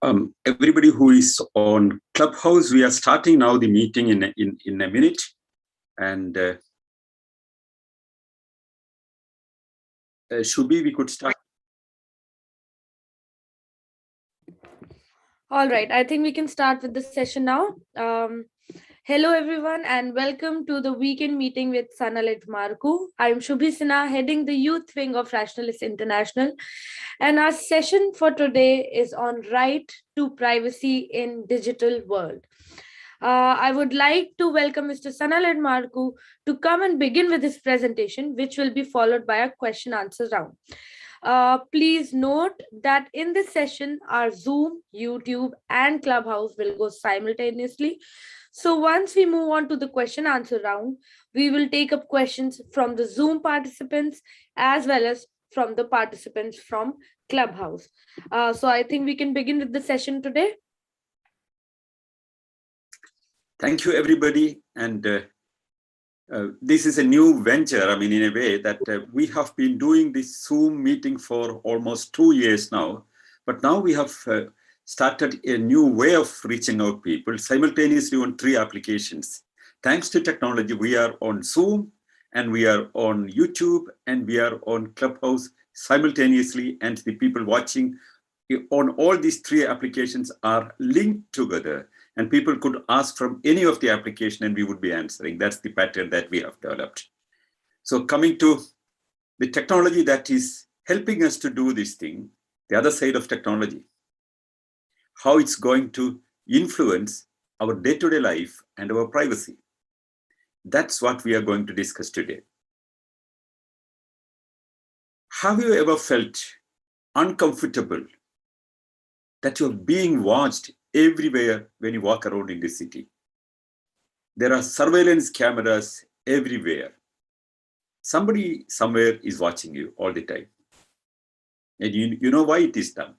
Everybody who is on Clubhouse, we are starting now the meeting in a minute, and Shubhi, we could start. All right, I think we can start with the session now. Hello, everyone, and welcome to the weekend meeting with Sanal Edamaruku. I'm Shubhi Sinha, heading the youth wing of Rationalist International, and our session for today is on right to privacy in digital world. I would like to welcome Mr. Sanal Edamaruku to come and begin with his presentation, which will be followed by a question-answer round. Please note that in this session, our Zoom, YouTube, and Clubhouse will go simultaneously. So once we move on to the question answer round, we will take up questions from the Zoom participants as well as from the participants from Clubhouse. So I think we can begin with the session today. Thank you, everybody. And this is a new venture. I mean, in a way that we have been doing this Zoom meeting for almost 2 years now. But now we have started a new way of reaching out people simultaneously on 3 applications. Thanks to technology, we are on Zoom, and we are on YouTube, and we are on Clubhouse simultaneously. And the people watching on all these 3 applications are linked together. And people could ask from any of the application and we would be answering. That's the pattern that we have developed. So coming to the technology that is helping us to do this thing, the other side of technology, how it's going to influence our day-to-day life and our privacy. That's what we are going to discuss today. Have you ever felt uncomfortable that you're being watched everywhere when you walk around in the city? There are surveillance cameras everywhere. Somebody somewhere is watching you all the time. And you know why it is done.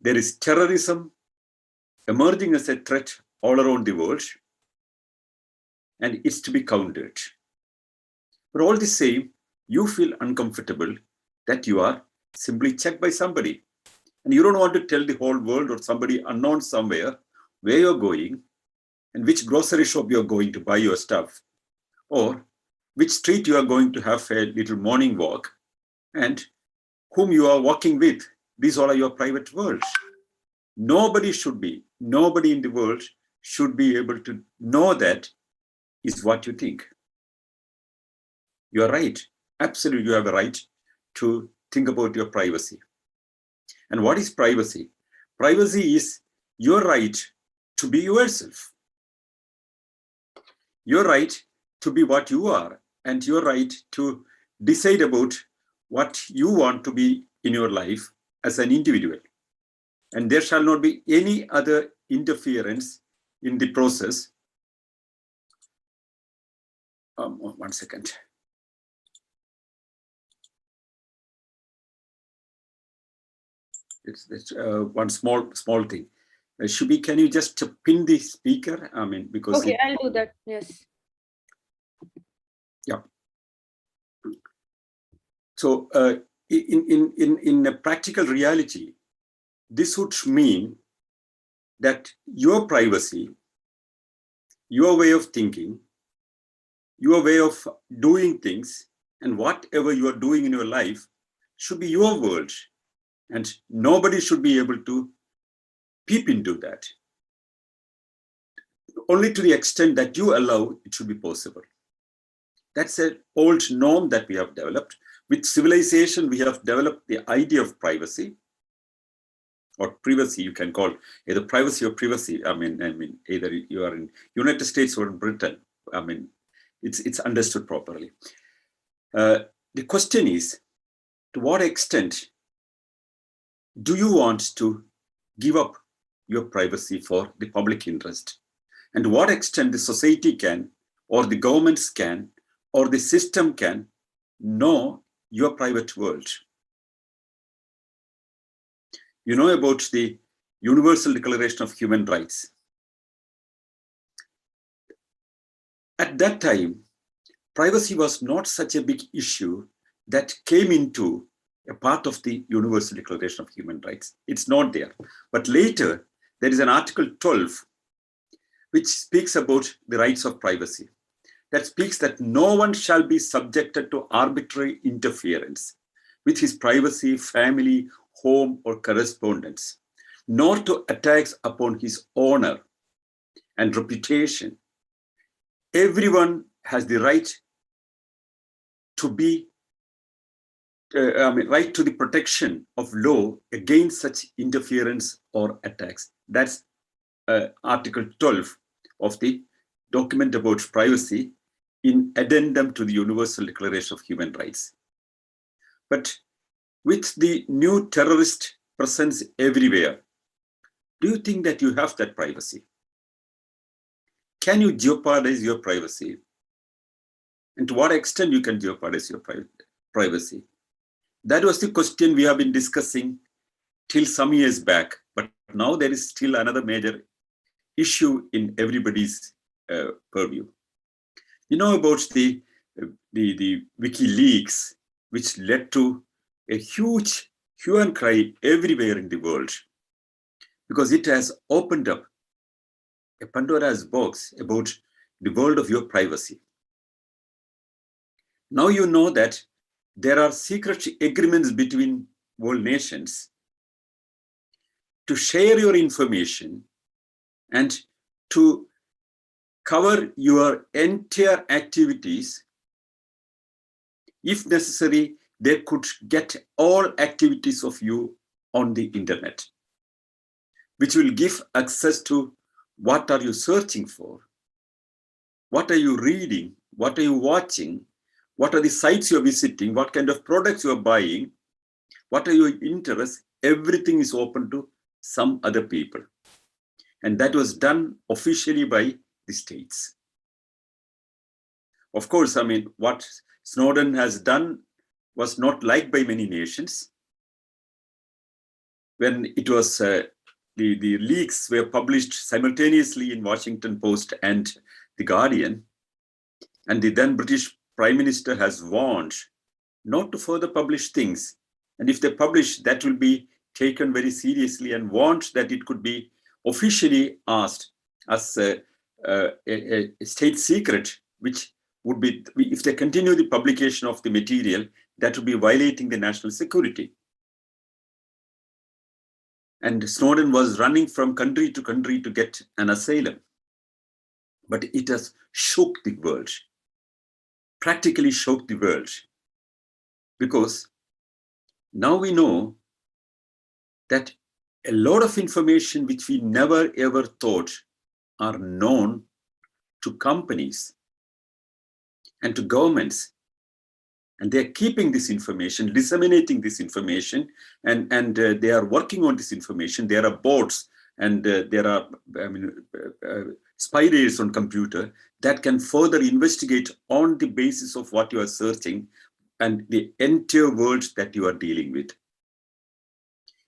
There is terrorism emerging as a threat all around the world, and it's to be countered. But all the same, you feel uncomfortable that you are simply checked by somebody. And you don't want to tell the whole world or somebody unknown somewhere where you're going and which grocery shop you're going to buy your stuff, or which street you are going to have a little morning walk, and whom you are walking with. These all are your private worlds. Nobody in the world should be able to know that is what you think. You're right. Absolutely, you have a right to think about your privacy. And what is privacy? Privacy is your right to be yourself. Your right to be what you are, and your right to decide about what you want to be in your life as an individual. And there shall not be any other interference in the process. 1 second. It's one small thing. Shubhi, can you just pin the speaker? I mean, because okay, I'll do that. Yes. Yeah. So in a practical reality, this would mean that your privacy, your way of thinking, your way of doing things, and whatever you are doing in your life should be your world. And nobody should be able to peep into that. Only to the extent that you allow, it should be possible. That's an old norm that we have developed. With civilization, we have developed the idea of privacy, or privacy, you can call either privacy or privacy. I mean, either you are in United States or in Britain. I mean, it's understood properly. The question is, to what extent do you want to give up your privacy for the public interest? And to what extent the society can, or the governments can, or the system can know your private world? You know about the Universal Declaration of Human Rights. At that time, privacy was not such a big issue that came into a part of the Universal Declaration of Human Rights. It's not there. But later, there is an Article 12, which speaks about the rights of privacy. That speaks that no one shall be subjected to arbitrary interference with his privacy, family, home, or correspondence, nor to attacks upon his honor and reputation. Everyone has the right to be, right to the protection of law against such interference or attacks. That's Article 12 of the document about privacy in addendum to the Universal Declaration of Human Rights. But with the new terrorist presence everywhere, do you think that you have that privacy? Can you jeopardize your privacy? And to what extent you can jeopardize your privacy? That was the question we have been discussing till some years back, but now there is still another major issue in everybody's purview. You know about the WikiLeaks, which led to a huge hue and cry everywhere in the world, because it has opened up a Pandora's box about the world of your privacy. Now you know that there are secret agreements between world nations to share your information and to cover your entire activities. If necessary, they could get all activities of you on the internet, which will give access to what are you searching for, what are you reading, what are you watching, what are the sites you're visiting, what kind of products you're buying, what are your interests. Everything is open to some other people. And that was done officially by the states. Of course, I mean, what Snowden has done was not liked by many nations. When it was, the leaks were published simultaneously in Washington Post and The Guardian, and the then British Prime Minister has warned not to further publish things. And if they publish, that will be taken very seriously, and warned that it could be officially asked as a state secret, which would be, if they continue the publication of the material, that would be violating the national security. And Snowden was running from country to country to get an asylum. But it has shook the world, practically shook the world, because now we know that a lot of information which we never ever thought are known to companies and to governments. And they're keeping this information, disseminating this information, and they are working on this information. There are bots and there are spy on computer that can further investigate on the basis of what you are searching and the entire world that you are dealing with.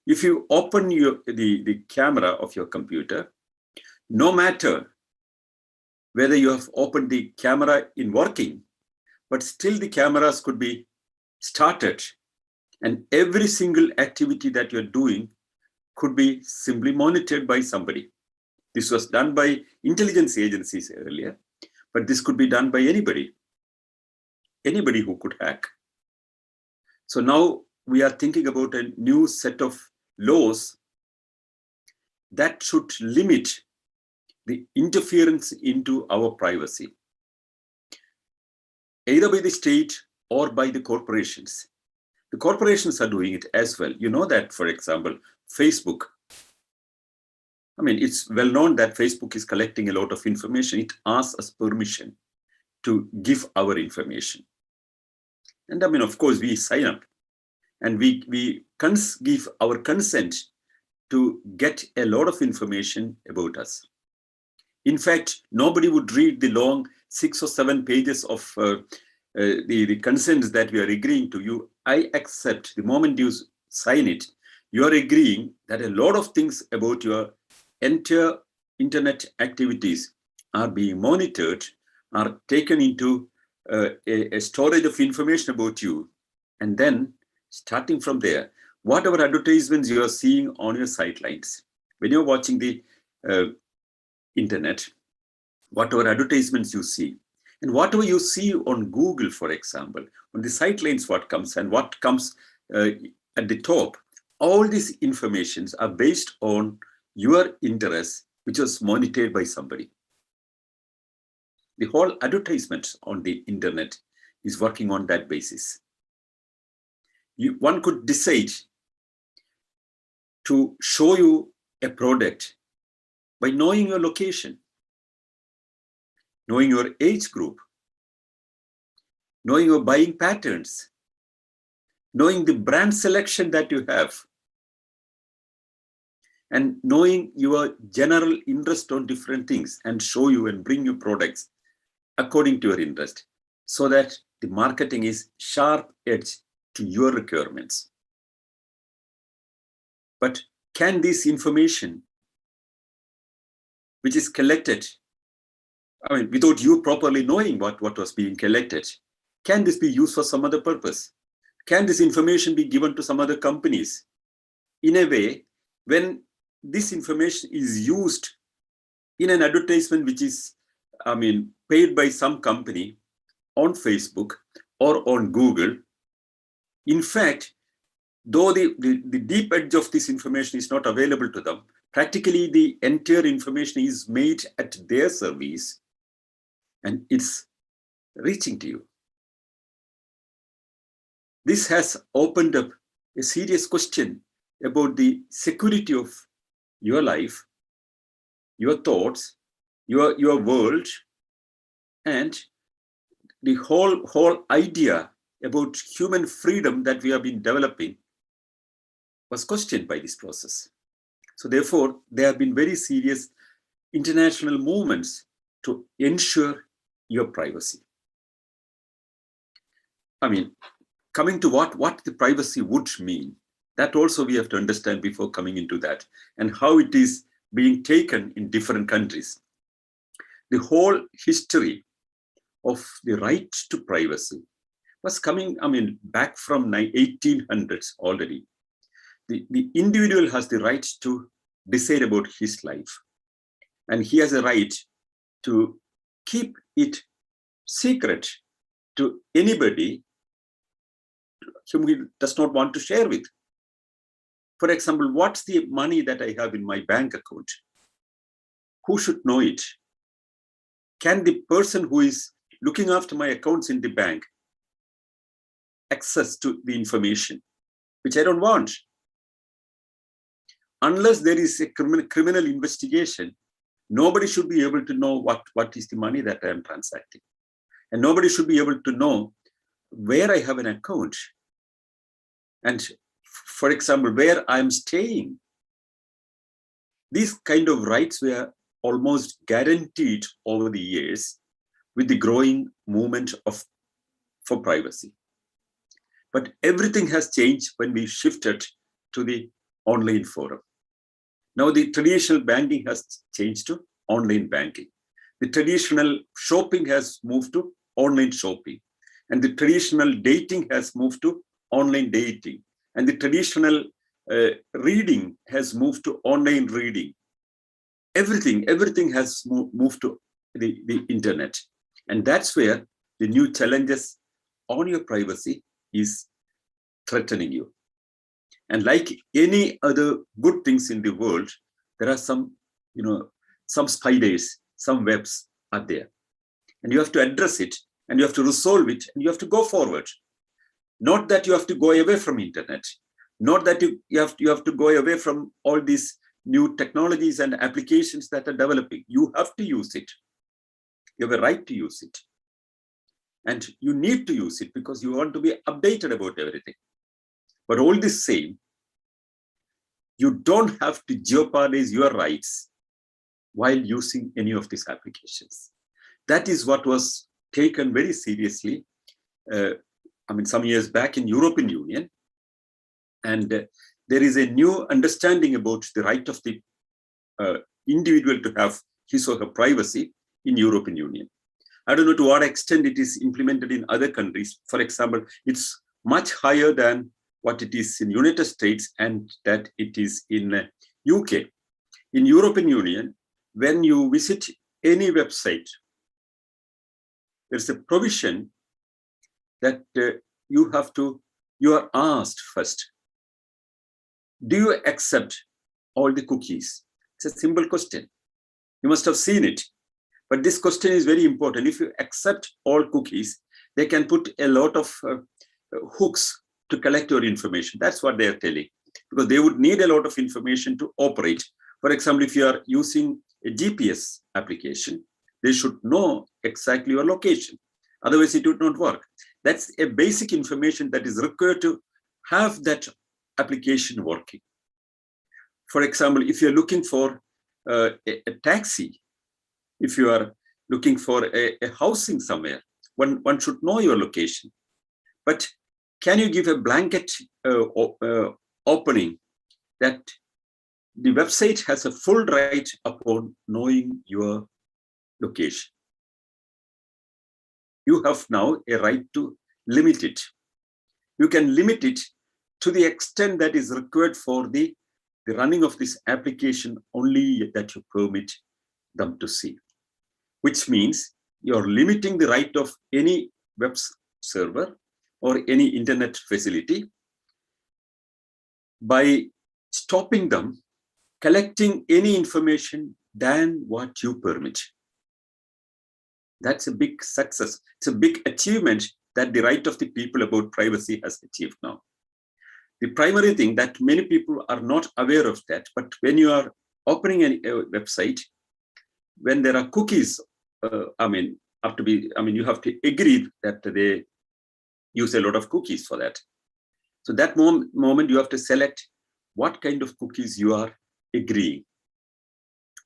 If you open the camera of your computer, no matter whether you have opened the camera in working, but still the cameras could be started, and every single activity that you're doing could be simply monitored by somebody. This was done by intelligence agencies earlier, but this could be done by anybody who could hack. So now we are thinking about a new set of laws that should limit the interference into our privacy, either by the state or by the corporations. The corporations are doing it as well. You know that, for example, Facebook. I mean, it's well known that Facebook is collecting a lot of information. It asks us permission to give our information. And I mean, of course, we sign up and we give our consent to get a lot of information about us. In fact, nobody would read the long 6 or 7 pages of the consents that we are agreeing to. I accept. The moment you sign it, you are agreeing that a lot of things about your entire internet activities are being monitored, are taken into a storage of information about you, and then Starting from there, whatever advertisements you are seeing on your sidelines, when you're watching the internet, whatever advertisements you see, and whatever you see on Google, for example, on the sidelines, what comes and what comes at the top, all these informations are based on your interest, which was monitored by somebody. The whole advertisement on the internet is working on that basis. One could decide to show you a product by knowing your location, knowing your age group, knowing your buying patterns, knowing the brand selection that you have, and knowing your general interest on different things, and show you and bring you products according to your interest, so that the marketing is sharp edge to your requirements. But can this information, which is collected, without you properly knowing what was being collected, can this be used for some other purpose? Can this information be given to some other companies in a way when this information is used in an advertisement which is, paid by some company on Facebook or on Google? In fact, though the deep edge of this information is not available to them, practically the entire information is made at their service and it's reaching to you. This has opened up a serious question about the security of your life, your thoughts, your world, and the whole idea about human freedom that we have been developing was questioned by this process. So therefore, there have been very serious international movements to ensure your privacy. Coming to what the privacy would mean, that also we have to understand before coming into that, and how it is being taken in different countries. The whole history of the right to privacy was coming, back from 1800s already. The individual has the right to decide about his life, and he has a right to keep it secret to anybody whom he does not want to share with. For example, what's the money that I have in my bank account? Who should know it? Can the person who is looking after my accounts in the bank access to the information, which I don't want? Unless there is a criminal investigation, nobody should be able to know what is the money that I am transacting. And nobody should be able to know where I have an account. And for example, where I'm staying. These kind of rights were almost guaranteed over the years with the growing movement for privacy. But everything has changed when we shifted to the online forum. Now the traditional banking has changed to online banking. The traditional shopping has moved to online shopping. And the traditional dating has moved to online dating. And the traditional reading has moved to online reading. Everything has moved to the internet. And that's where the new challenges on your privacy is threatening you. And like any other good things in the world, there are some spiders, some webs are there. And you have to address it, and you have to resolve it, and you have to go forward. Not that you have to go away from internet, not that you have to go away from all these new technologies and applications that are developing. You have to use it. You have a right to use it. And you need to use it because you want to be updated about everything. But all this same, you don't have to jeopardize your rights while using any of these applications. That is what was taken very seriously, some years back in European Union. And there is a new understanding about the right of the individual to have his or her privacy in European Union. I don't know to what extent it is implemented in other countries. For example, it's much higher than what it is in United States and that it is in UK. In European Union, when you visit any website, there's a provision that you are asked first, do you accept all the cookies? It's a simple question. You must have seen it. But this question is very important. If you accept all cookies, they can put a lot of hooks to collect your information. That's what they are telling, because they would need a lot of information to operate. For example, if you are using a GPS application, they should know exactly your location. Otherwise, it would not work. That's a basic information that is required to have that application working. For example, if you're looking for a taxi, if you are looking for a housing somewhere, one should know your location. But can you give a blanket opening that the website has a full right upon knowing your location? You have now a right to limit it. You can limit it to the extent that is required for the running of this application, only that you permit them to see, which means you're limiting the right of any web server or any internet facility by stopping them collecting any information than what you permit. That's a big success. It's a big achievement that the right of the people about privacy has achieved now. The primary thing that many people are not aware of that, but when you are opening a website, when there are cookies, you have to agree that they use a lot of cookies for that. So that moment you have to select what kind of cookies you are agreeing.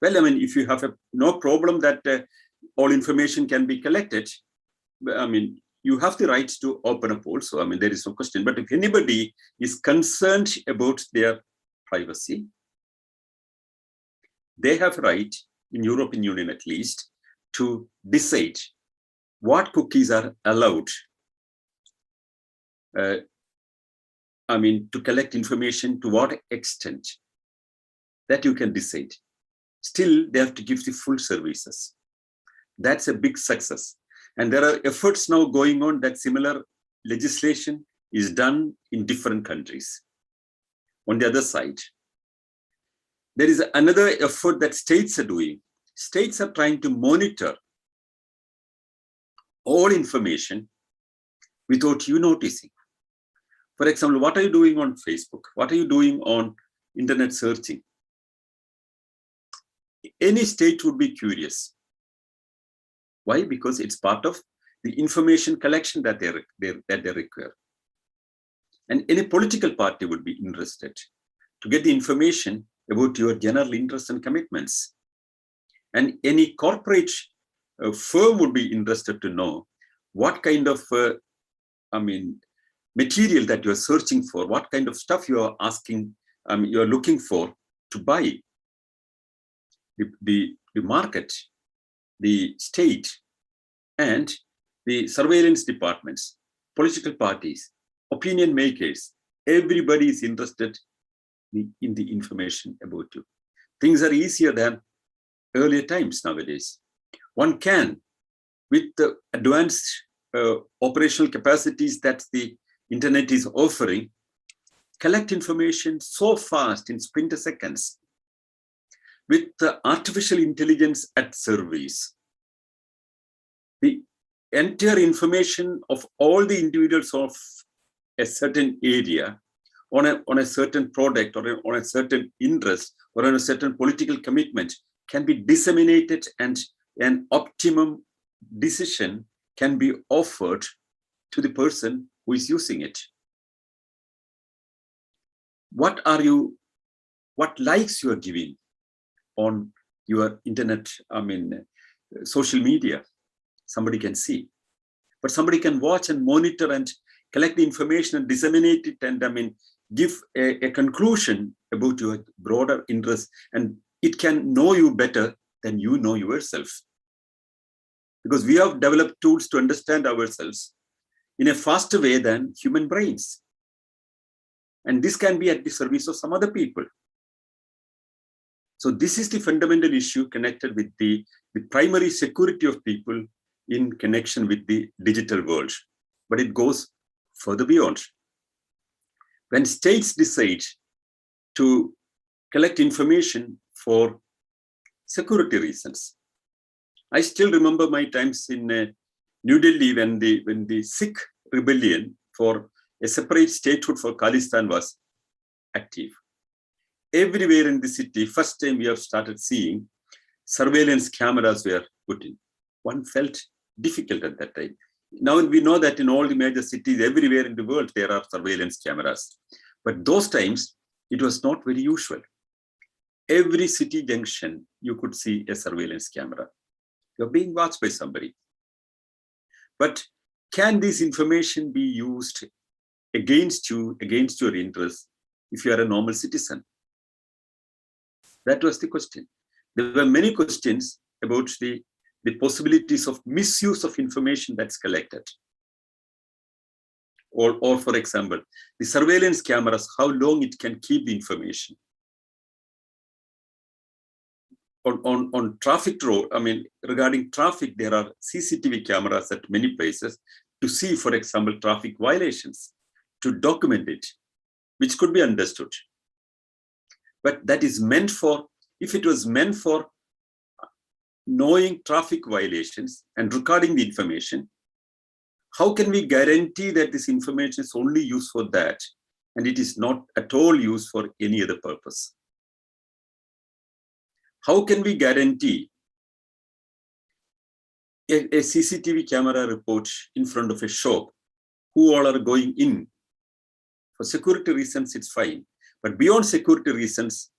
Well, if you have no problem that all information can be collected, you have the right to open up also. There is no question. But if anybody is concerned about their privacy, they have a right, in European Union at least, to decide what cookies are allowed to collect information, to what extent, that you can decide. Still, they have to give the full services. That's a big success. And there are efforts now going on that similar legislation is done in different countries. On the other side, there is another effort that states are doing. States are trying to monitor all information without you noticing. For example, what are you doing on Facebook? What are you doing on internet searching? Any state would be curious. Why? Because it's part of the information collection that they require. And any political party would be interested to get the information about your general interests and commitments. And any corporate firm would be interested to know what kind of material that you're searching for, what kind of stuff you are asking, you're looking for to buy. The market, the state, and the surveillance departments, political parties, opinion makers, everybody is interested in the information about you. Things are easier than earlier times nowadays. One can, with the advanced operational capacities that the internet is offering, collect information so fast in splinterseconds. With the artificial intelligence at service, the entire information of all the individuals of a certain area on a certain product or on a certain interest or on a certain political commitment can be disseminated, and an optimum decision can be offered to the person who is using it. What likes you are giving on your internet, social media, somebody can see. But somebody can watch and monitor and collect the information and disseminate it and give a conclusion about your broader interests. And it can know you better than you know yourself. Because we have developed tools to understand ourselves in a faster way than human brains. And this can be at the service of some other people. So this is the fundamental issue connected with the primary security of people in connection with the digital world. But it goes further beyond. When states decide to collect information for security reasons, I still remember my times in New Delhi when the Sikh rebellion for a separate statehood for Khalistan was active. Everywhere in the city, first time we have started seeing surveillance cameras were put in. One felt difficult at that time. Now we know that in all the major cities, everywhere in the world, there are surveillance cameras. But those times, it was not very usual. Every city junction, you could see a surveillance camera. You're being watched by somebody. But can this information be used against you, against your interests, if you are a normal citizen? That was the question. There were many questions about the possibilities of misuse of information that's collected. Or for example, the surveillance cameras, how long it can keep the information. On traffic road, I mean, regarding traffic, there are CCTV cameras at many places to see, for example, traffic violations, to document it, which could be understood. But that is meant for, if it was meant for knowing traffic violations and recording the information, how can we guarantee that this information is only used for that and it is not at all used for any other purpose? How can we guarantee a CCTV camera report in front of a shop, who all are going in? For security reasons, it's fine. But beyond security reasons,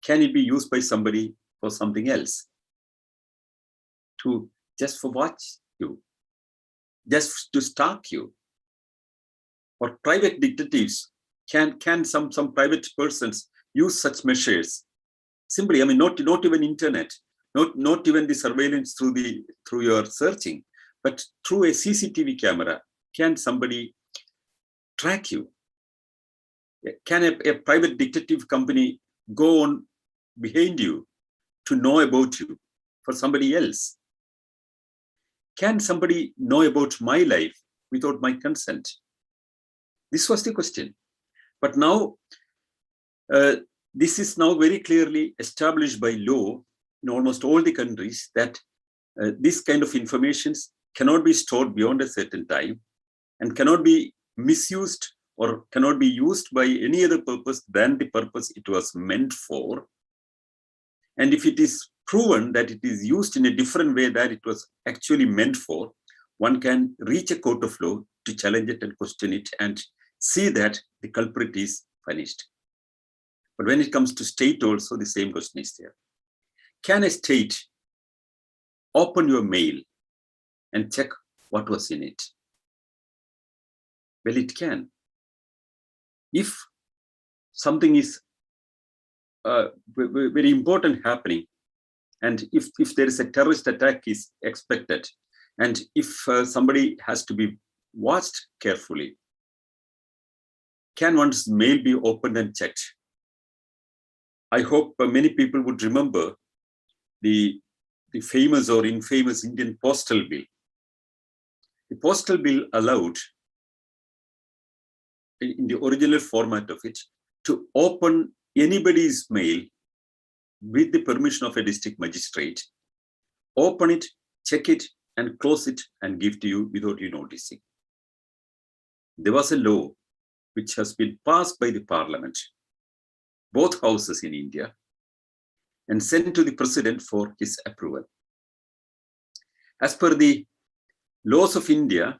can it be used by somebody for something else? To just for watch you, just to stalk you? Or private detectives, can some private persons use such measures? Simply, I mean, not even internet, not even the surveillance through your searching, but through a CCTV camera, can somebody track you? Can a private detective company go on behind you to know about you for somebody else? Can somebody know about my life without my consent? This was the question. But now, this is now very clearly established by law in almost all the countries that this kind of information cannot be stored beyond a certain time and cannot be misused or cannot be used by any other purpose than the purpose it was meant for. And if it is proven that it is used in a different way than it was actually meant for, one can reach a court of law to challenge it and question it and see that the culprit is punished. But when it comes to state also, the same question is there. Can a state open your mail and check what was in it? Well, it can. If something is very important happening, and if there is a terrorist attack is expected, and if somebody has to be watched carefully, can one's mail be opened and checked? I hope many people would remember the famous or infamous Indian postal bill. The postal bill allowed, in the original format of it, to open anybody's mail with the permission of a district magistrate, open it, check it, and close it and give to you without you noticing. There was a law which has been passed by the parliament, both houses in India, and sent to the president for his approval. As per the laws of India,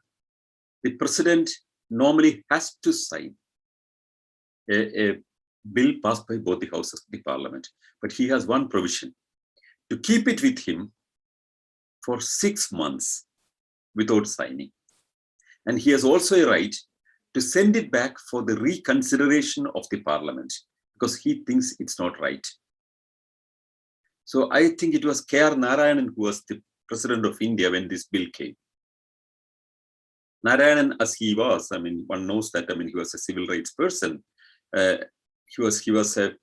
the president normally has to sign a bill passed by both the houses of the parliament. But he has one provision: to keep it with him for 6 months without signing. And he has also a right to send it back for the reconsideration of the parliament because he thinks it's not right. So I think it was K.R. Narayanan who was the president of India when this bill came. Narayanan, as he was, I mean, one knows that, I mean, he was a civil rights person. He was a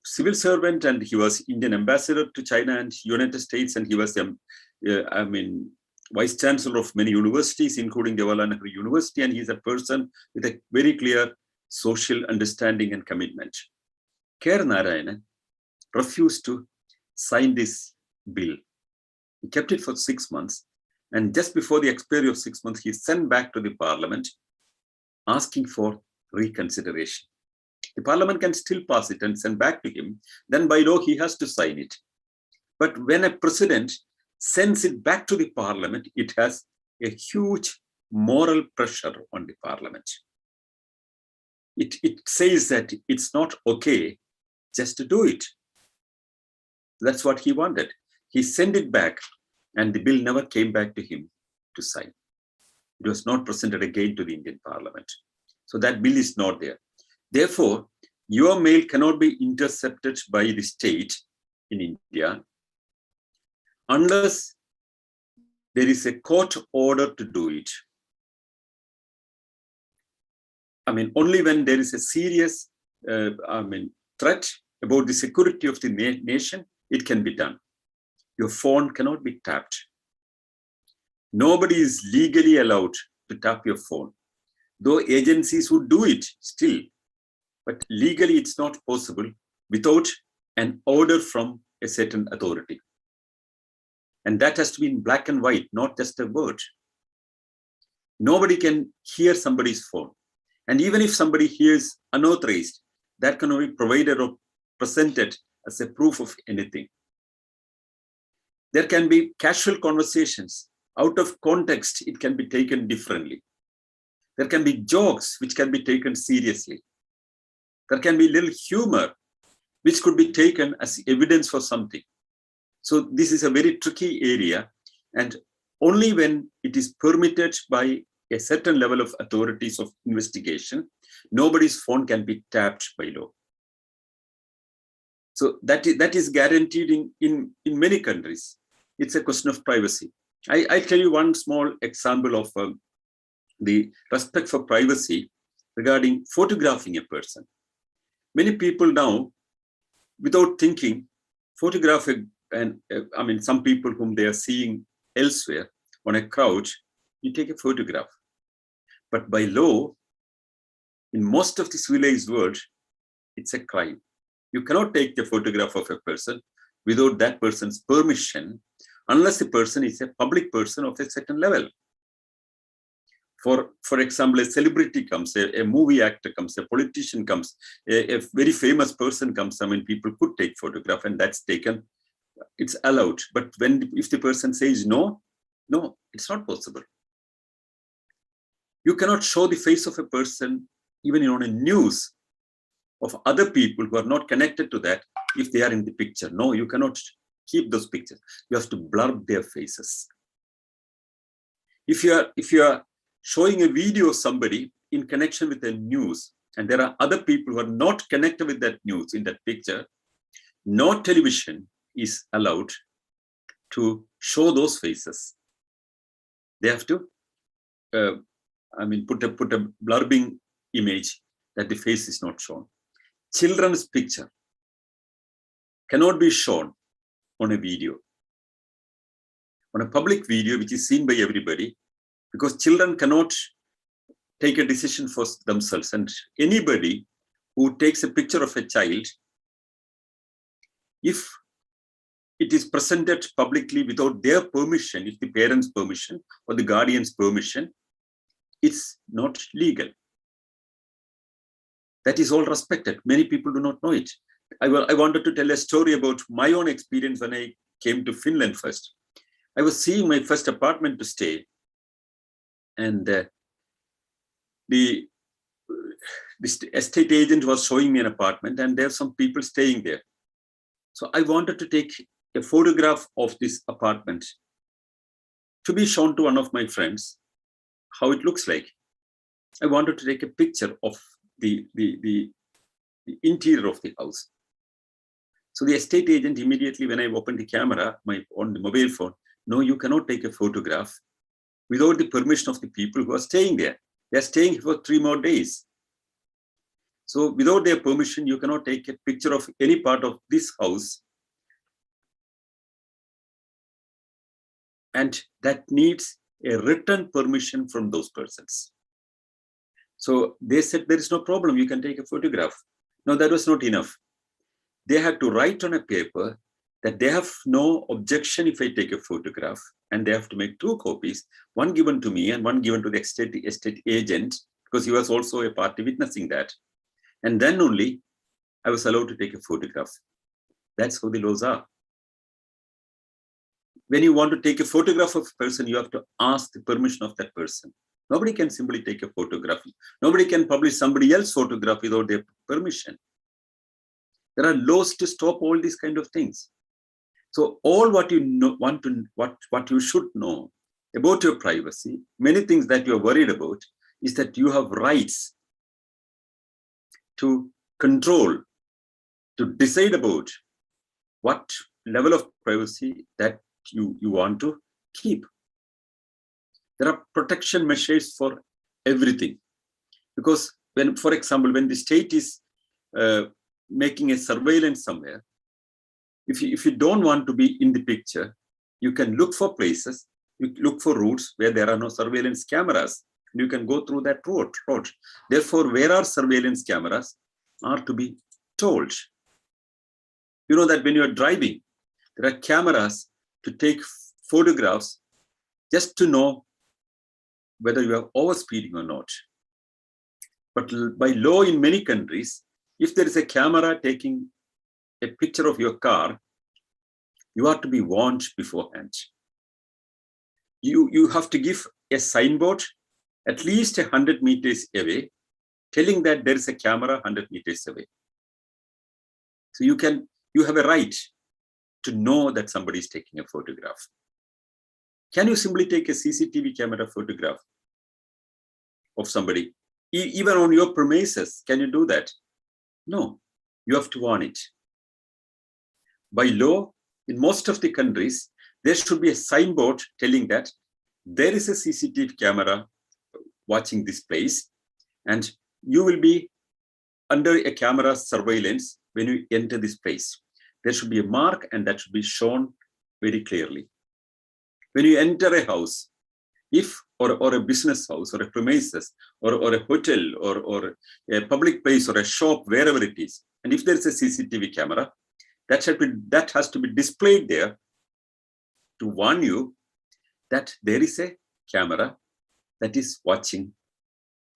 civil servant, and he was Indian ambassador to China and United States, and he was, I mean, vice chancellor of many universities, including Jawaharlal Nehru University, and he's a person with a very clear social understanding and commitment. K. Narayanan refused to sign this bill. He kept it for 6 months, and just before the expiry of 6 months, he sent back to the parliament asking for reconsideration. The parliament can still pass it and send back to him. Then by law, he has to sign it. But when a president sends it back to the parliament, it has a huge moral pressure on the parliament. It says that it's not okay just to do it. That's what he wanted. He sent it back, and the bill never came back to him to sign. It was not presented again to the Indian parliament. So that bill is not there. Therefore, your mail cannot be intercepted by the state in India unless there is a court order to do it. I mean, only when there is a serious threat about the security of the nation, it can be done. Your phone cannot be tapped. Nobody is legally allowed to tap your phone, though agencies would do it still. But legally, it's not possible without an order from a certain authority. And that has to be in black and white, not just a word. Nobody can hear somebody's phone. And even if somebody hears unauthorized, that cannot be provided or presented as a proof of anything. There can be casual conversations. Out of context, it can be taken differently. There can be jokes which can be taken seriously. There can be little humor which could be taken as evidence for something. So this is a very tricky area, and only when it is permitted by a certain level of authorities of investigation, nobody's phone can be tapped by law. So that is guaranteed in many countries. It's a question of privacy. I'll tell you one small example of the respect for privacy regarding photographing a person. Many people now, without thinking, photograph some people whom they are seeing elsewhere on a crowd, you take a photograph. But by law, in most of the civilized world, it's a crime. You cannot take the photograph of a person without that person's permission, unless the person is a public person of a certain level. For example, a celebrity comes, a movie actor comes, a politician comes, a very famous person comes. I mean, people could take photograph, and that's taken. It's allowed. But if the person says no, it's not possible. You cannot show the face of a person even on a news of other people who are not connected to that if they are in the picture. No, you cannot keep those pictures. You have to blur their faces. If you are showing a video of somebody in connection with the news, and there are other people who are not connected with that news in that picture, no television is allowed to show those faces. They have to put a blurbing image that the face is not shown. Children's picture cannot be shown on a video, on a public video which is seen by everybody, because children cannot take a decision for themselves. And anybody who takes a picture of a child, if it is presented publicly without their permission, if the parents' permission or the guardian's permission, it's not legal. That is all respected. Many people do not know it. I wanted to tell a story about my own experience when I came to Finland first. I was seeing my first apartment to stay, and the estate agent was showing me an apartment, and there are some people staying there. So I wanted to take a photograph of this apartment to be shown to one of my friends how it looks like. I wanted to take a picture of the interior of the house. So the estate agent immediately, when I opened the camera on the mobile phone, no, you cannot take a photograph without the permission of the people who are staying there. They're staying for 3 more days. So without their permission, you cannot take a picture of any part of this house. And that needs a written permission from those persons. So they said, there is no problem, you can take a photograph. No, that was not enough. They had to write on a paper that they have no objection if I take a photograph, and they have to make 2 copies, one given to me and one given to the estate agent, because he was also a party witnessing that. And then only I was allowed to take a photograph. That's how the laws are. When you want to take a photograph of a person, you have to ask the permission of that person. Nobody can simply take a photograph. Nobody can publish somebody else's photograph without their permission. There are laws to stop all these kind of things. So all what you know, what you should know about your privacy, many things that you are worried about, is that you have rights to control, to decide about what level of privacy that you want to keep. There are protection measures for everything. Because when, for example, when the state is making a surveillance somewhere, if you don't want to be in the picture, you can look for places, you look for routes where there are no surveillance cameras. You can go through that road. Therefore, where are surveillance cameras are to be told. You know that when you are driving, there are cameras to take photographs just to know whether you are overspeeding or not. But by law in many countries, if there is a camera taking a picture of your car, you are to be warned beforehand. You have to give a signboard at least 100 meters away, telling that there is a camera 100 meters away. So you have a right to know that somebody is taking a photograph. Can you simply take a CCTV camera photograph of somebody? Even on your premises, can you do that? No, you have to warn it. By law, in most of the countries, there should be a signboard telling that there is a CCTV camera watching this place, and you will be under a camera surveillance when you enter this place. There should be a mark, and that should be shown very clearly. When you enter a house, or a business house, or a premises, or a hotel, or a public place, or a shop, wherever it is, and if there is a CCTV camera, that has to be displayed there to warn you that there is a camera that is watching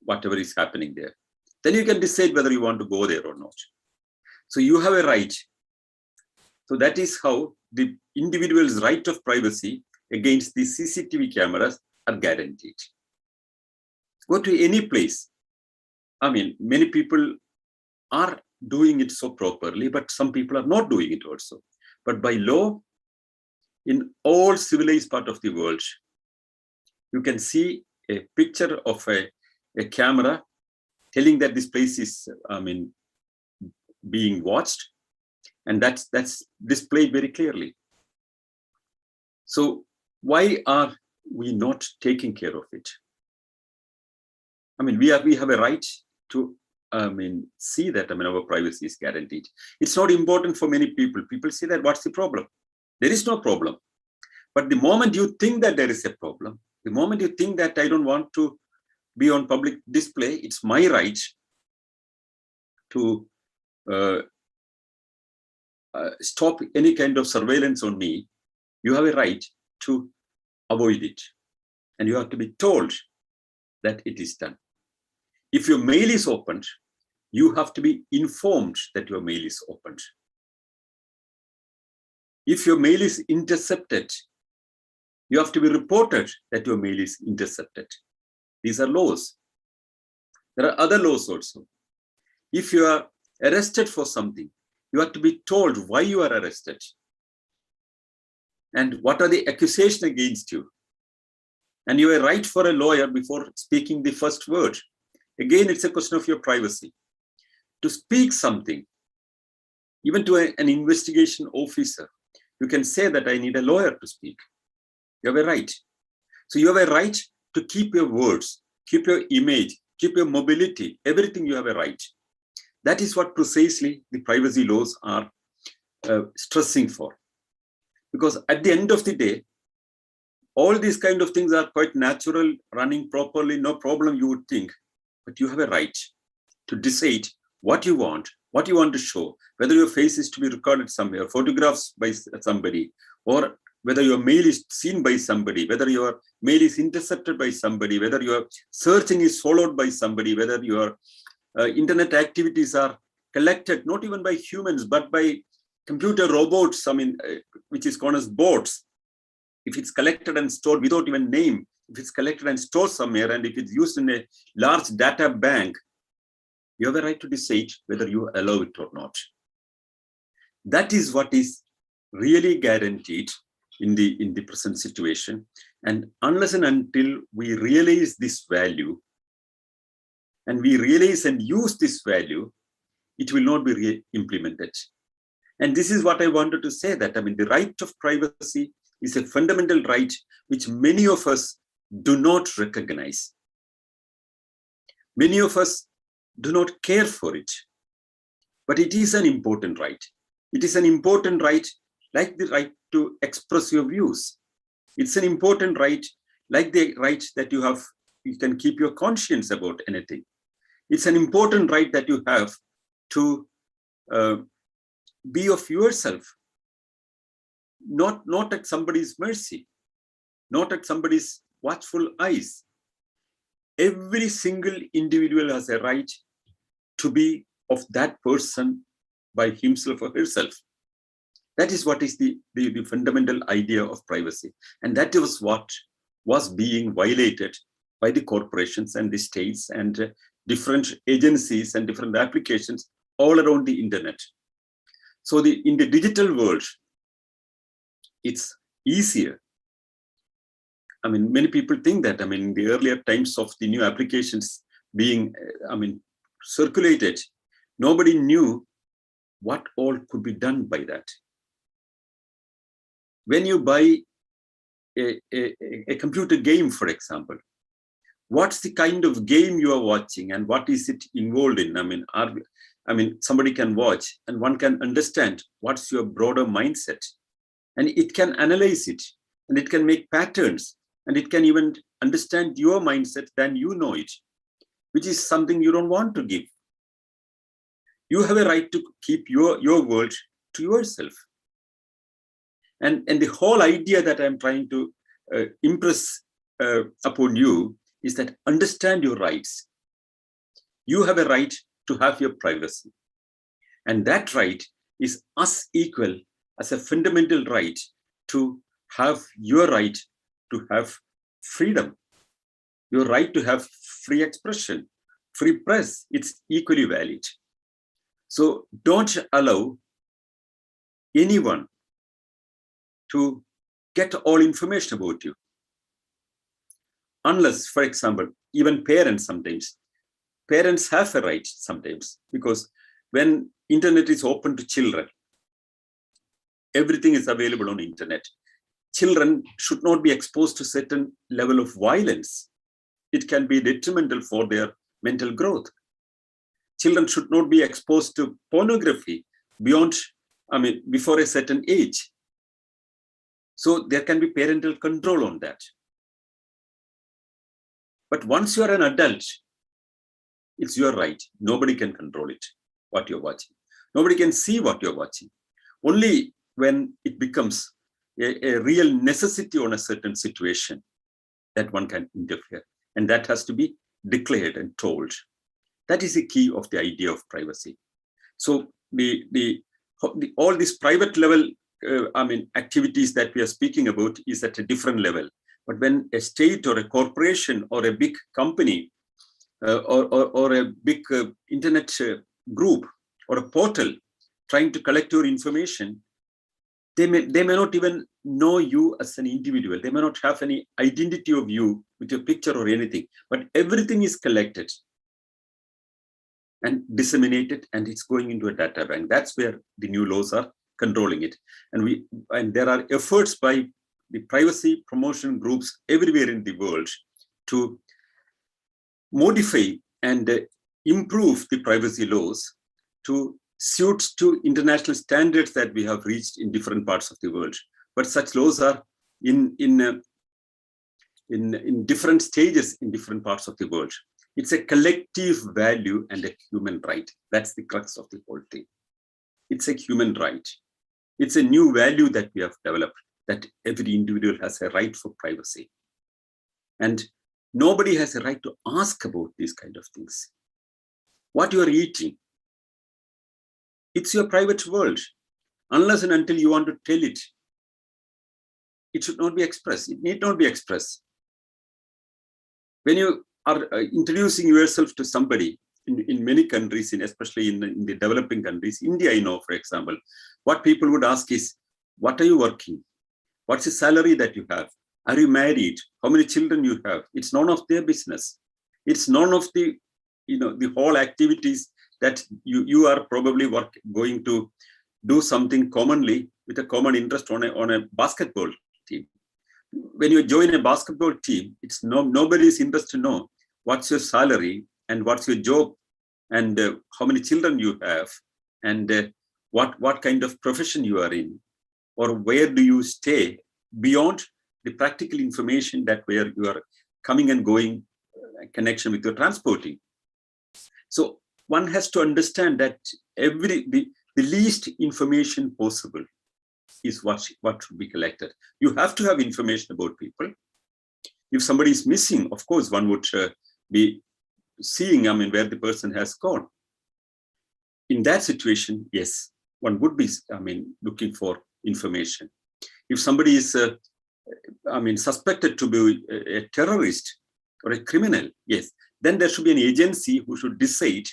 whatever is happening there. Then you can decide whether you want to go there or not. So you have a right. So that is how the individual's right of privacy against the CCTV cameras are guaranteed. Go to any place. I mean, many people are doing it so properly, but some people are not doing it also. But by law, in all civilized part of the world, you can see a picture of a camera telling that this place is, being watched, and that's displayed very clearly. So why are we not taking care of it? I mean, we have a right to see that our privacy is guaranteed. It's not important for many people. People say that what's the problem? There is no problem. But the moment you think that there is a problem, the moment you think that I don't want to be on public display, it's my right to stop any kind of surveillance on me. You have a right to avoid it. And you have to be told that it is done. If your mail is opened, you have to be informed that your mail is opened. If your mail is intercepted, you have to be reported that your mail is intercepted. These are laws. There are other laws also. If you are arrested for something, you have to be told why you are arrested and what are the accusations against you. And you have a right for a lawyer before speaking the first word. Again, it's a question of your privacy. To speak something, even to an investigation officer, you can say that I need a lawyer to speak. You have a right. So you have a right to keep your words, keep your image, keep your mobility, everything you have a right. That is what precisely the privacy laws are stressing for. Because at the end of the day, all these kind of things are quite natural, running properly, no problem, you would think. But you have a right to decide what you want to show, whether your face is to be recorded somewhere, photographs by somebody, or whether your mail is seen by somebody, whether your mail is intercepted by somebody, whether your searching is followed by somebody, whether your internet activities are collected, not even by humans, but by computer robots, which is called as bots. If it's collected and stored without even name, if it's collected and stored somewhere, and if it's used in a large data bank, you have a right to decide whether you allow it or not. That is what is really guaranteed in the present situation. And unless and until we realize this value, and we realize and use this value, it will not be implemented. And this is what I wanted to say, that the right of privacy is a fundamental right which many of us do not recognize. Many of us do not care for it, but it is an important right. It is an important right, like the right to express your views. It's an important right, like the right that you can keep your conscience about anything. It's an important right that you have to be of yourself, not at somebody's mercy, not at somebody's watchful eyes. Every single individual has a right to be of that person by himself or herself. That is what is the fundamental idea of privacy. And that was what was being violated by the corporations and the states and different agencies and different applications all around the internet. So in the digital world, it's easier. Many people think that, in the earlier times of the new applications being, circulated, nobody knew what all could be done by that. When you buy a computer game, for example, what's the kind of game you are watching and what is it involved in? Somebody can watch and one can understand what's your broader mindset, and it can analyze it, and it can make patterns, and it can even understand your mindset than you know it, which is something you don't want to give. You have a right to keep your world to yourself. And the whole idea that I'm trying to impress upon you is that understand your rights. You have a right to have your privacy. And that right is as equal as a fundamental right to have your right to have freedom, your right to have free expression, free press. It's equally valid. So don't allow anyone to get all information about you. Unless, for example, even parents have a right sometimes, because when internet is open to children, everything is available on internet. Children should not be exposed to certain level of violence. It can be detrimental for their mental growth. Children should not be exposed to pornography before a certain age. So there can be parental control on that. But once you are an adult, it's your right. Nobody can control it, what you're watching. Nobody can see what you're watching. Only when it becomes a real necessity on a certain situation that one can interfere. And that has to be declared and told. That is the key of the idea of privacy. So all these private level activities that we are speaking about is at a different level. But when a state or a corporation or a big company or a big internet group or a portal trying to collect your information, they may not even know you as an individual. They may not have any identity of you with your picture or anything, but everything is collected and disseminated, and it's going into a data bank. That's where the new laws are controlling it. And there are efforts by the privacy promotion groups everywhere in the world to modify and improve the privacy laws to suit to international standards that we have reached in different parts of the world. But such laws are in different stages in different parts of the world. It's a collective value and a human right. That's the crux of the whole thing. It's a human right. It's a new value that we have developed, that every individual has a right for privacy. And nobody has a right to ask about these kind of things. What you are eating, it's your private world. Unless and until you want to tell it, it should not be expressed. It need not be expressed. When you are introducing yourself to somebody in many countries, especially in the developing countries, India, for example, what people would ask is, what are you working? What's the salary that you have? Are you married? How many children you have? It's none of their business. It's none of the, the whole activities that you are probably going to do something commonly with a common interest on a basketball team. When you join a basketball team, it's nobody's interest to know what's your salary and what's your job and how many children you have and what kind of profession you are in or where do you stay beyond the practical information that where you are coming and going connection with your transporting. So one has to understand that the least information possible is what should be collected. You have to have information about people. If somebody is missing, of course, one would be seeing, where the person has gone. In that situation, yes, one would be, looking for information. If somebody is, suspected to be a terrorist or a criminal, yes, then there should be an agency who should decide.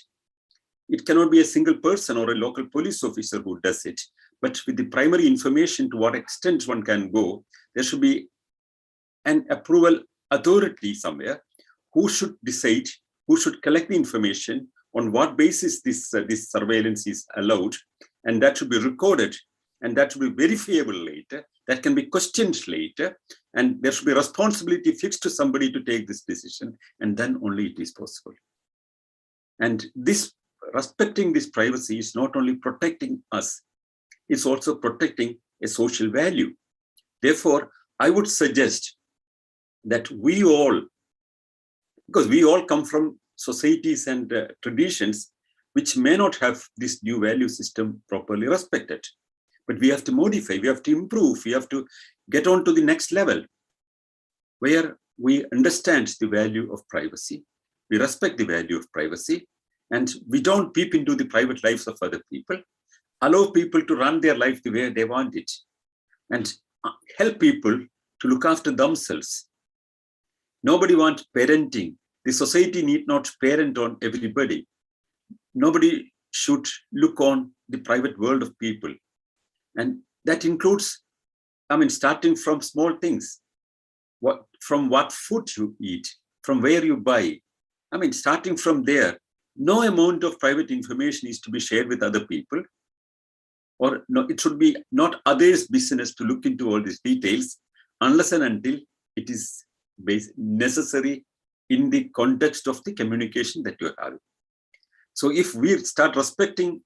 It cannot be a single person or a local police officer who does it. But with the primary information to what extent one can go, there should be an approval authority somewhere who should decide, who should collect the information, on what basis this surveillance is allowed, and that should be recorded, and that should be verifiable later, that can be questioned later, and there should be responsibility fixed to somebody to take this decision, and then only it is possible. And this respecting this privacy is not only protecting us, it's also protecting a social value. Therefore, I would suggest that we all, because we all come from societies and traditions which may not have this new value system properly respected, but we have to modify, we have to improve, we have to get on to the next level where we understand the value of privacy, we respect the value of privacy, and we don't peep into the private lives of other people, allow people to run their life the way they want it, and help people to look after themselves. Nobody wants parenting. The society need not parent on everybody. Nobody should look on the private world of people. And that includes, starting from small things, from what food you eat, from where you buy. Starting from there, no amount of private information is to be shared with other people, or no, it should be not others' business to look into all these details unless and until it is necessary in the context of the communication that you have. So if we start respecting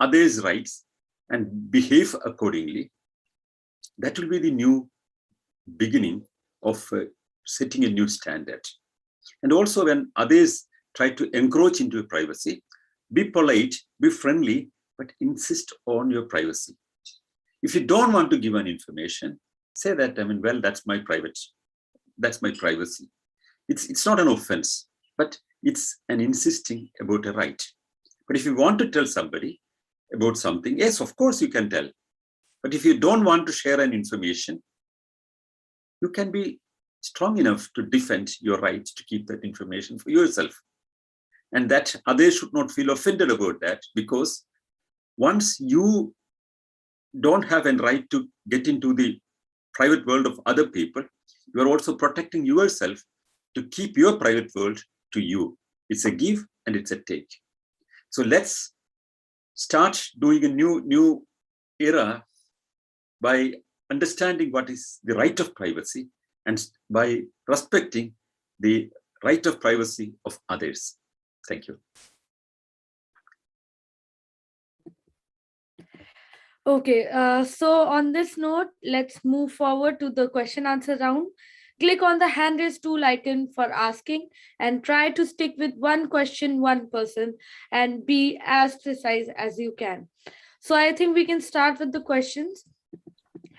others' rights and behave accordingly, that will be the new beginning of setting a new standard. And also when others try to encroach into your privacy, be polite, be friendly, but insist on your privacy. If you don't want to give an information, say that, well, that's my privacy. It's not an offense, but it's an insisting about a right. But if you want to tell somebody about something, yes, of course you can tell. But if you don't want to share an information, you can be strong enough to defend your right to keep that information for yourself. And that others should not feel offended about that, because once you don't have a right to get into the private world of other people, you are also protecting yourself to keep your private world to you. It's a give and it's a take. So let's start doing a new era by understanding what is the right of privacy and by respecting the right of privacy of others. Thank you. Okay, so on this note, let's move forward to the question answer round. Click on the hand raise tool icon for asking and try to stick with one question, one person, and be as precise as you can. So I think we can start with the questions.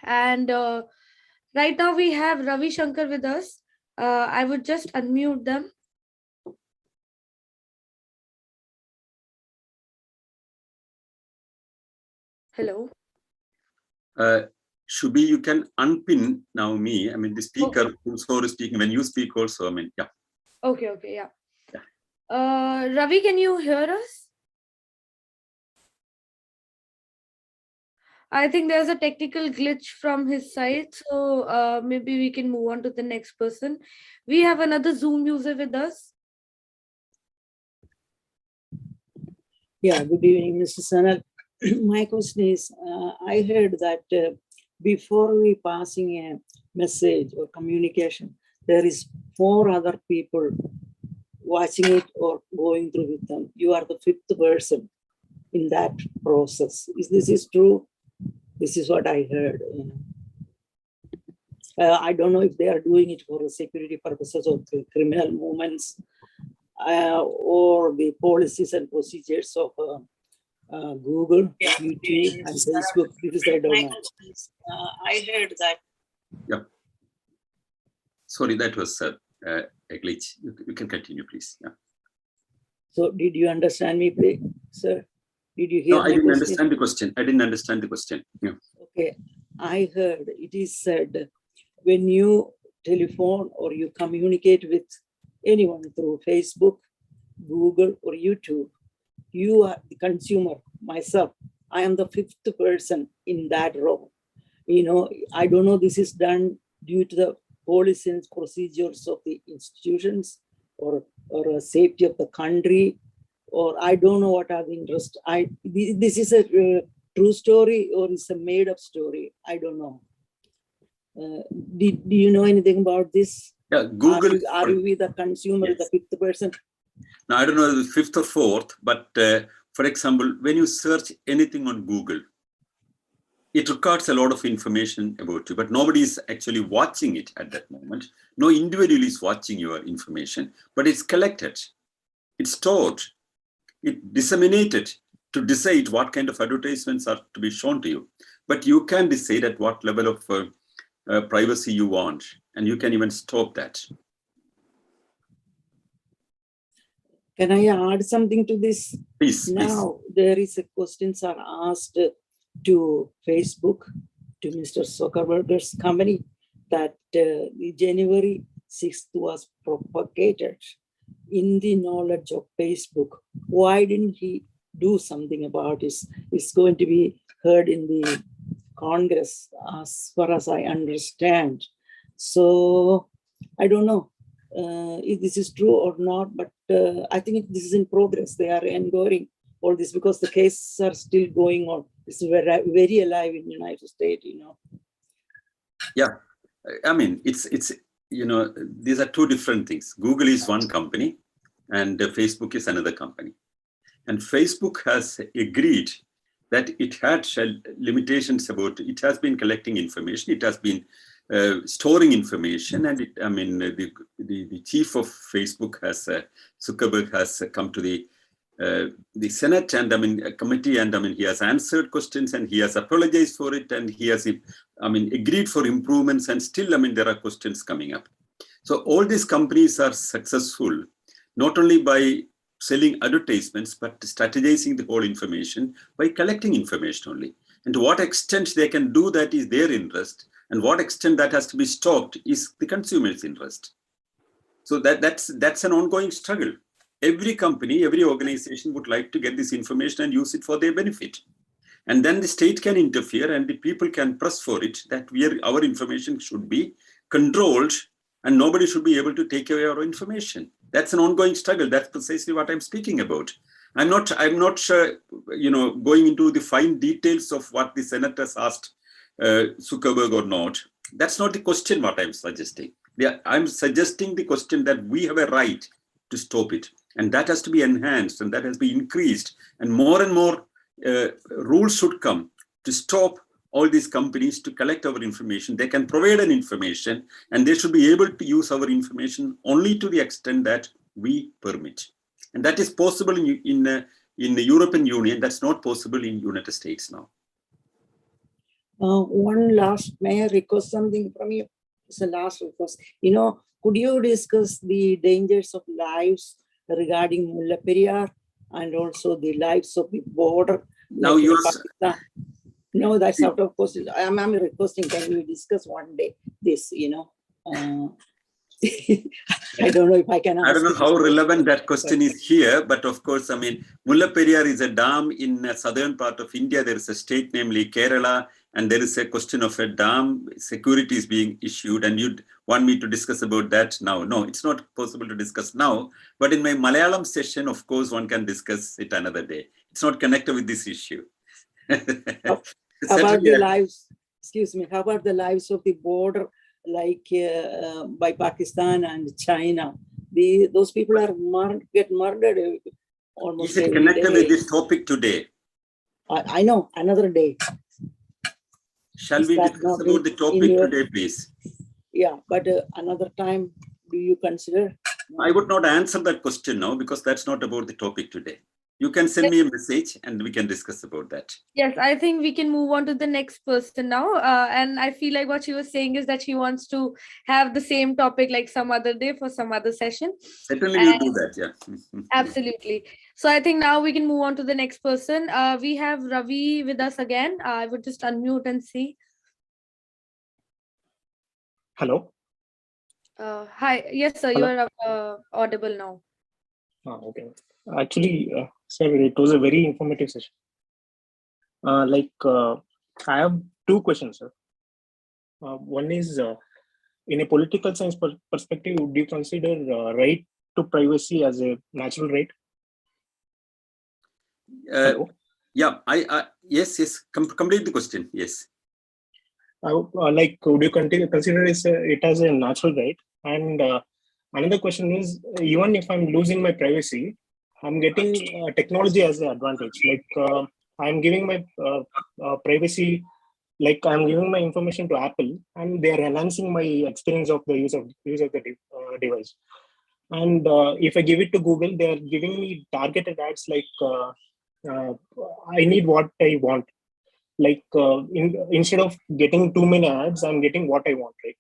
And right now we have Ravi Shankar with us. I would just unmute them. Hello. Shubi, you can unpin now me. I mean, the speaker who's speaking, when you speak also, I mean, yeah. Okay, yeah. Ravi, can you hear us? I think there's a technical glitch from his side, so maybe we can move on to the next person. We have another Zoom user with us. Yeah, good evening, Mr. Sanal. My question is, I heard that before we passing a message or communication, there is 4 other people watching it or going through with them. You are the 5th person in that process. Is this true? This is what I heard. I don't know if they are doing it for security purposes or criminal movements or the policies and procedures of Google, YouTube, and Facebook. This I don't know. I heard that. Yeah. Sorry, that was a glitch. You can continue, please. Yeah. So, did you understand me, please, sir? Did you hear? No, I didn't understand the question. I didn't understand the question. Yeah. Okay. I heard it is said when you telephone or you communicate with anyone through Facebook, Google, or YouTube, you are the consumer. Myself, I am the 5th person in that row. I don't know, this is done due to the policies and procedures of the institutions or safety of the country, or I don't know what are the interests. This is a true story or is a made up story? I don't know. Do you know anything about this? Yeah, Google. Are we the consumer, yes, the 5th person? Now, I don't know the 5th or 4th, but for example, when you search anything on Google, it records a lot of information about you, but nobody is actually watching it at that moment. No individual is watching your information, but it's collected, it's stored, it's disseminated to decide what kind of advertisements are to be shown to you. But you can decide at what level of privacy you want, and you can even stop that. Can I add something to this? Please. Now, there is a questions are asked to Facebook, to Mr. Zuckerberg's company, that January 6th was propagated in the knowledge of Facebook. Why didn't he do something about it? It's going to be heard in the Congress, as far as I understand. So, I don't know if this is true or not, but I think this is in progress. They are enquiring all this because the cases are still going on. It's very, very alive in the United States, Yeah, I mean, it's these are 2 different things. Google is one company and Facebook is another company. And Facebook has agreed that it had limitations about, it has been collecting information, it has been storing information, and the chief of Facebook Zuckerberg has come to the Senate and a committee, and he has answered questions and he has apologized for it, and he has agreed for improvements, and still there are questions coming up. So all these companies are successful not only by selling advertisements but strategizing the whole information by collecting information only. And to what extent they can do that is their interest, and what extent that has to be stopped is the consumer's interest. So that's an ongoing struggle. Every company, every organization would like to get this information and use it for their benefit. And then the state can interfere and the people can press for it that our information should be controlled and nobody should be able to take away our information. That's an ongoing struggle. That's precisely what I'm speaking about. I'm not going into the fine details of what the Senate has asked Zuckerberg or not. That's not the question what I'm suggesting. I'm suggesting the question that we have a right to stop it. And that has to be enhanced and that has to be increased. And more rules should come to stop all these companies to collect our information. They can provide an information and they should be able to use our information only to the extent that we permit. And that is possible in the European Union. That's not possible in United States now. One last, may I request something from you? It's a last request. Could you discuss the dangers of lives regarding Mulla Periyar and also the lives of the border? Now like you Pakistan? No, that's out of question. I'm requesting, can we discuss one day this, I don't know if I can ask. I don't know how relevant that question is here, but of course, I mean, Mulla Periyar is a dam in the southern part of India. There is a state, namely Kerala, and there is a question of a dam security is being issued. And you want me to discuss about that now? No, it's not possible to discuss now. But in my Malayalam session, of course, one can discuss it another day. It's not connected with this issue. How about the lives? Excuse me. How about the lives of the border? Like by Pakistan and China, those people are get murdered almost. Is it connected with this topic today? I know, another day. Shall we discuss about the topic today, please? Yeah, but another time, do you consider? I would not answer that question now because that's not about the topic today. You can send me a message and we can discuss about that. Yes, I think we can move on to the next person now. And I feel like what she was saying is that she wants to have the same topic like some other day for some other session. Certainly we'll do that, yeah. Absolutely. So I think now we can move on to the next person. We have Ravi with us again. I would just unmute and see. Hello. Hi. Yes, sir. Hello. You are audible now. Okay. Actually, sir, it was a very informative session. I have two questions, sir. One is, in a political science perspective, would you consider right to privacy as a natural right? Yeah, yes. Complete the question. Yes. Would you consider it as a natural right? And another question is, even if I'm losing my privacy, I'm getting technology as an advantage. I'm giving my privacy, I'm giving my information to Apple, and they are enhancing my experience of the use of the device. And if I give it to Google, they are giving me targeted ads I need what I want. Instead of getting too many ads, I'm getting what I want, right?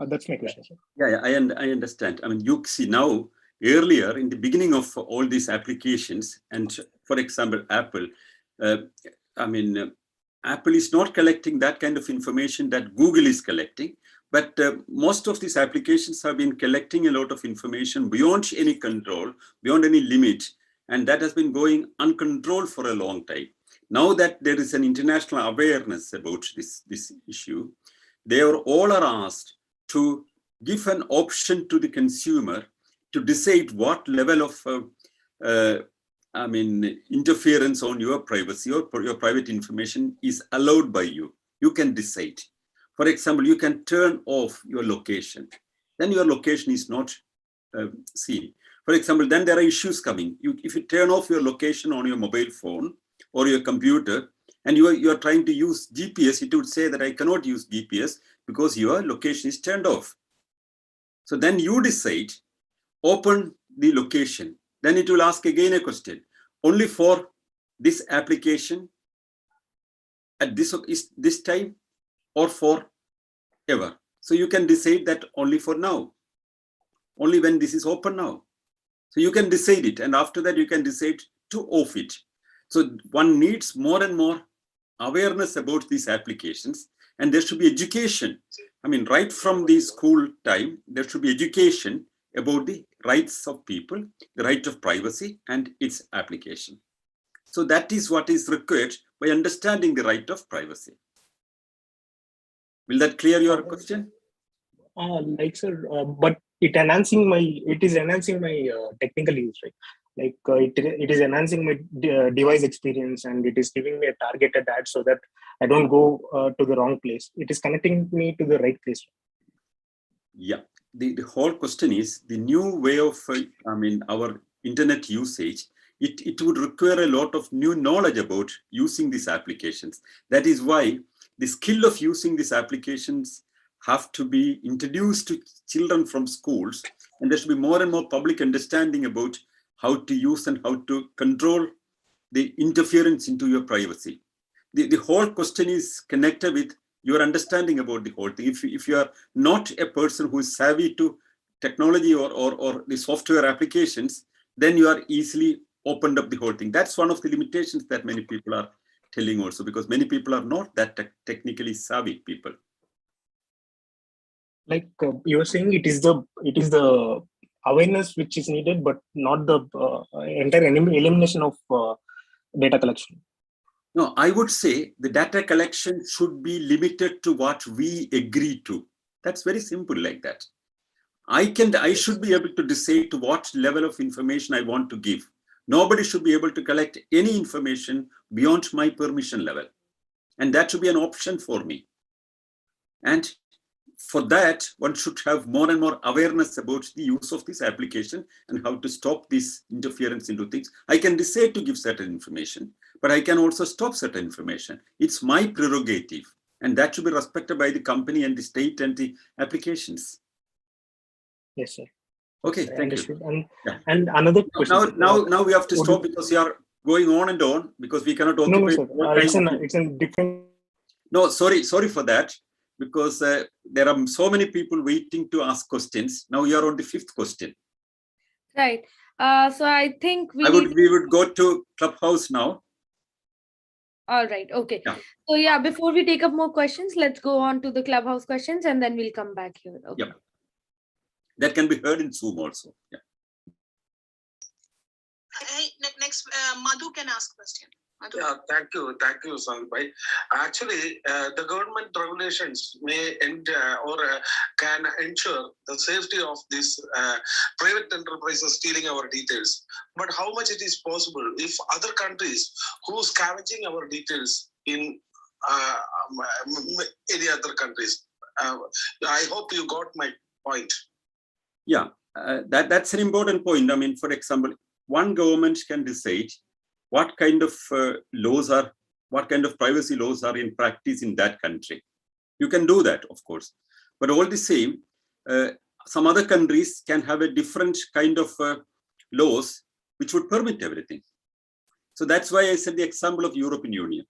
That's my question, sir. Yeah, I understand. I mean, you see now, earlier in the beginning of all these applications, and for example, Apple, Apple is not collecting that kind of information that Google is collecting, but most of these applications have been collecting a lot of information beyond any control, beyond any limit, and that has been going uncontrolled for a long time. Now that there is an international awareness about this issue, they are all asked to give an option to the consumer to decide what level of interference on your privacy or your private information is allowed by you. You can decide. For example, you can turn off your location. Then your location is not seen. For example, then there are issues coming. If you turn off your location on your mobile phone or your computer, and you are trying to use GPS, it would say that I cannot use GPS because your location is turned off. So then you decide, open the location. Then it will ask again a question, only for this application at this time or for ever. So you can decide that only for now, only when this is open now. So you can decide it. And after that, you can decide to off it. So one needs more and more awareness about these applications, and there should be education. I mean, right from the school time, there should be education about the rights of people, the right of privacy and its application. So that is what is required by understanding the right of privacy. Will that clear your question? Sir, but it is enhancing my technical use, right? Like it is enhancing my device experience, and it is giving me a targeted ad so that I don't go to the wrong place. It is connecting me to the right place. Yeah, the whole question is the new way of, our internet usage. It would require a lot of new knowledge about using these applications. That is why the skill of using these applications have to be introduced to children from schools, and there should be more and more public understanding about how to use and how to control the interference into your privacy. The whole question is connected with your understanding about the whole thing. If you are not a person who is savvy to technology or the software applications, then you are easily opened up the whole thing. That's one of the limitations that many people are telling also, because many people are not that technically savvy people. Like you were saying, it is the awareness which is needed, but not the entire elimination of data collection. No, I would say the data collection should be limited to what we agree to. That's very simple like that. I should be able to decide to what level of information I want to give. Nobody should be able to collect any information beyond my permission level. And that should be an option for me. And for that, one should have more and more awareness about the use of this application and how to stop this interference into things. I can decide to give certain information, but I can also stop certain information. It's my prerogative, and that should be respected by the company and the state and the applications. Yes, sir. Okay, thank you. And another question. Now we have to stop because you are going on and on, because we cannot occupy. No, sir. It's a different. No, sorry for that. Because there are so many people waiting to ask questions. Now you are on the 5th question. Right. So I think we would go to Clubhouse now. All right. Okay. Yeah. So yeah, before we take up more questions, let's go on to the Clubhouse questions, and then we'll come back here. Okay. Yeah. That can be heard in Zoom also. Yeah. Next, Madhu can ask question. Yeah, thank you, Sanal bhai. Actually, the government regulations may can ensure the safety of these private enterprises stealing our details. But how much it is possible if other countries who scavenging our details in any other countries? I hope you got my point. Yeah, that's an important point. I mean, for example, one government can decide what kind of what kind of privacy laws are in practice in that country. You can do that, of course. But all the same, some other countries can have a different kind of laws which would permit everything. So that's why I said the example of European Union.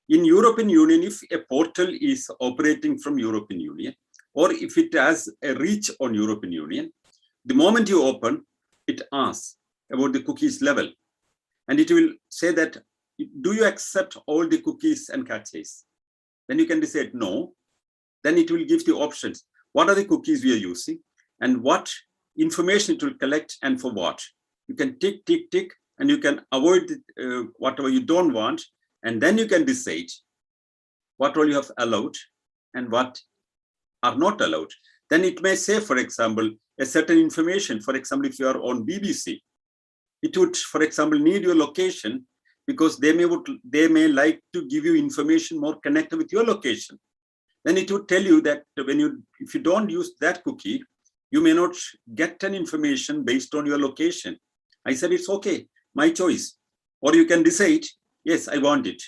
In European Union, if a portal is operating from European Union, or if it has a reach on European Union, the moment you open, it asks about the cookies level. And it will say that, do you accept all the cookies and caches? Then you can decide no. Then it will give the options. What are the cookies we are using? And what information it will collect and for what? You can tick, tick, tick, and you can avoid whatever you don't want. And then you can decide what all you have allowed and what are not allowed. Then it may say, for example, a certain information. For example, if you are on BBC, it would, for example, need your location because they may like to give you information more connected with your location. Then it would tell you that if you don't use that cookie, you may not get an information based on your location. I said, it's okay, my choice. Or you can decide, yes, I want it.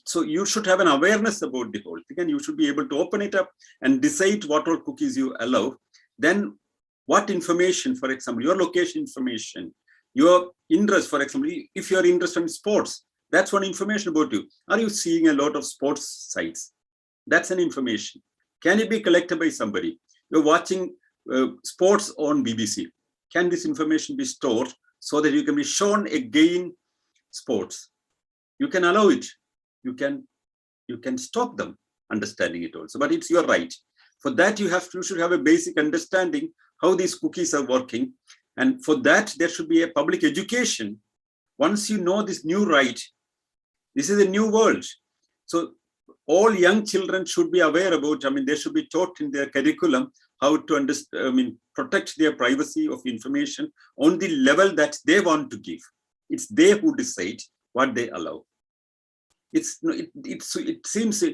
So you should have an awareness about the whole thing, and you should be able to open it up and decide what all cookies you allow. Then what information, for example, your location information, your interest, for example, if you're interested in sports, that's one information about you. Are you seeing a lot of sports sites? That's an information. Can it be collected by somebody? You're watching sports on BBC. Can this information be stored so that you can be shown again sports? You can allow it. You can stop them understanding it also, but it's your right. For that, you should have a basic understanding how these cookies are working. And for that, there should be a public education. Once you know this new right, this is a new world. So all young children should be aware about, they should be taught in their curriculum how to understand, protect their privacy of information on the level that they want to give. It's they who decide what they allow. It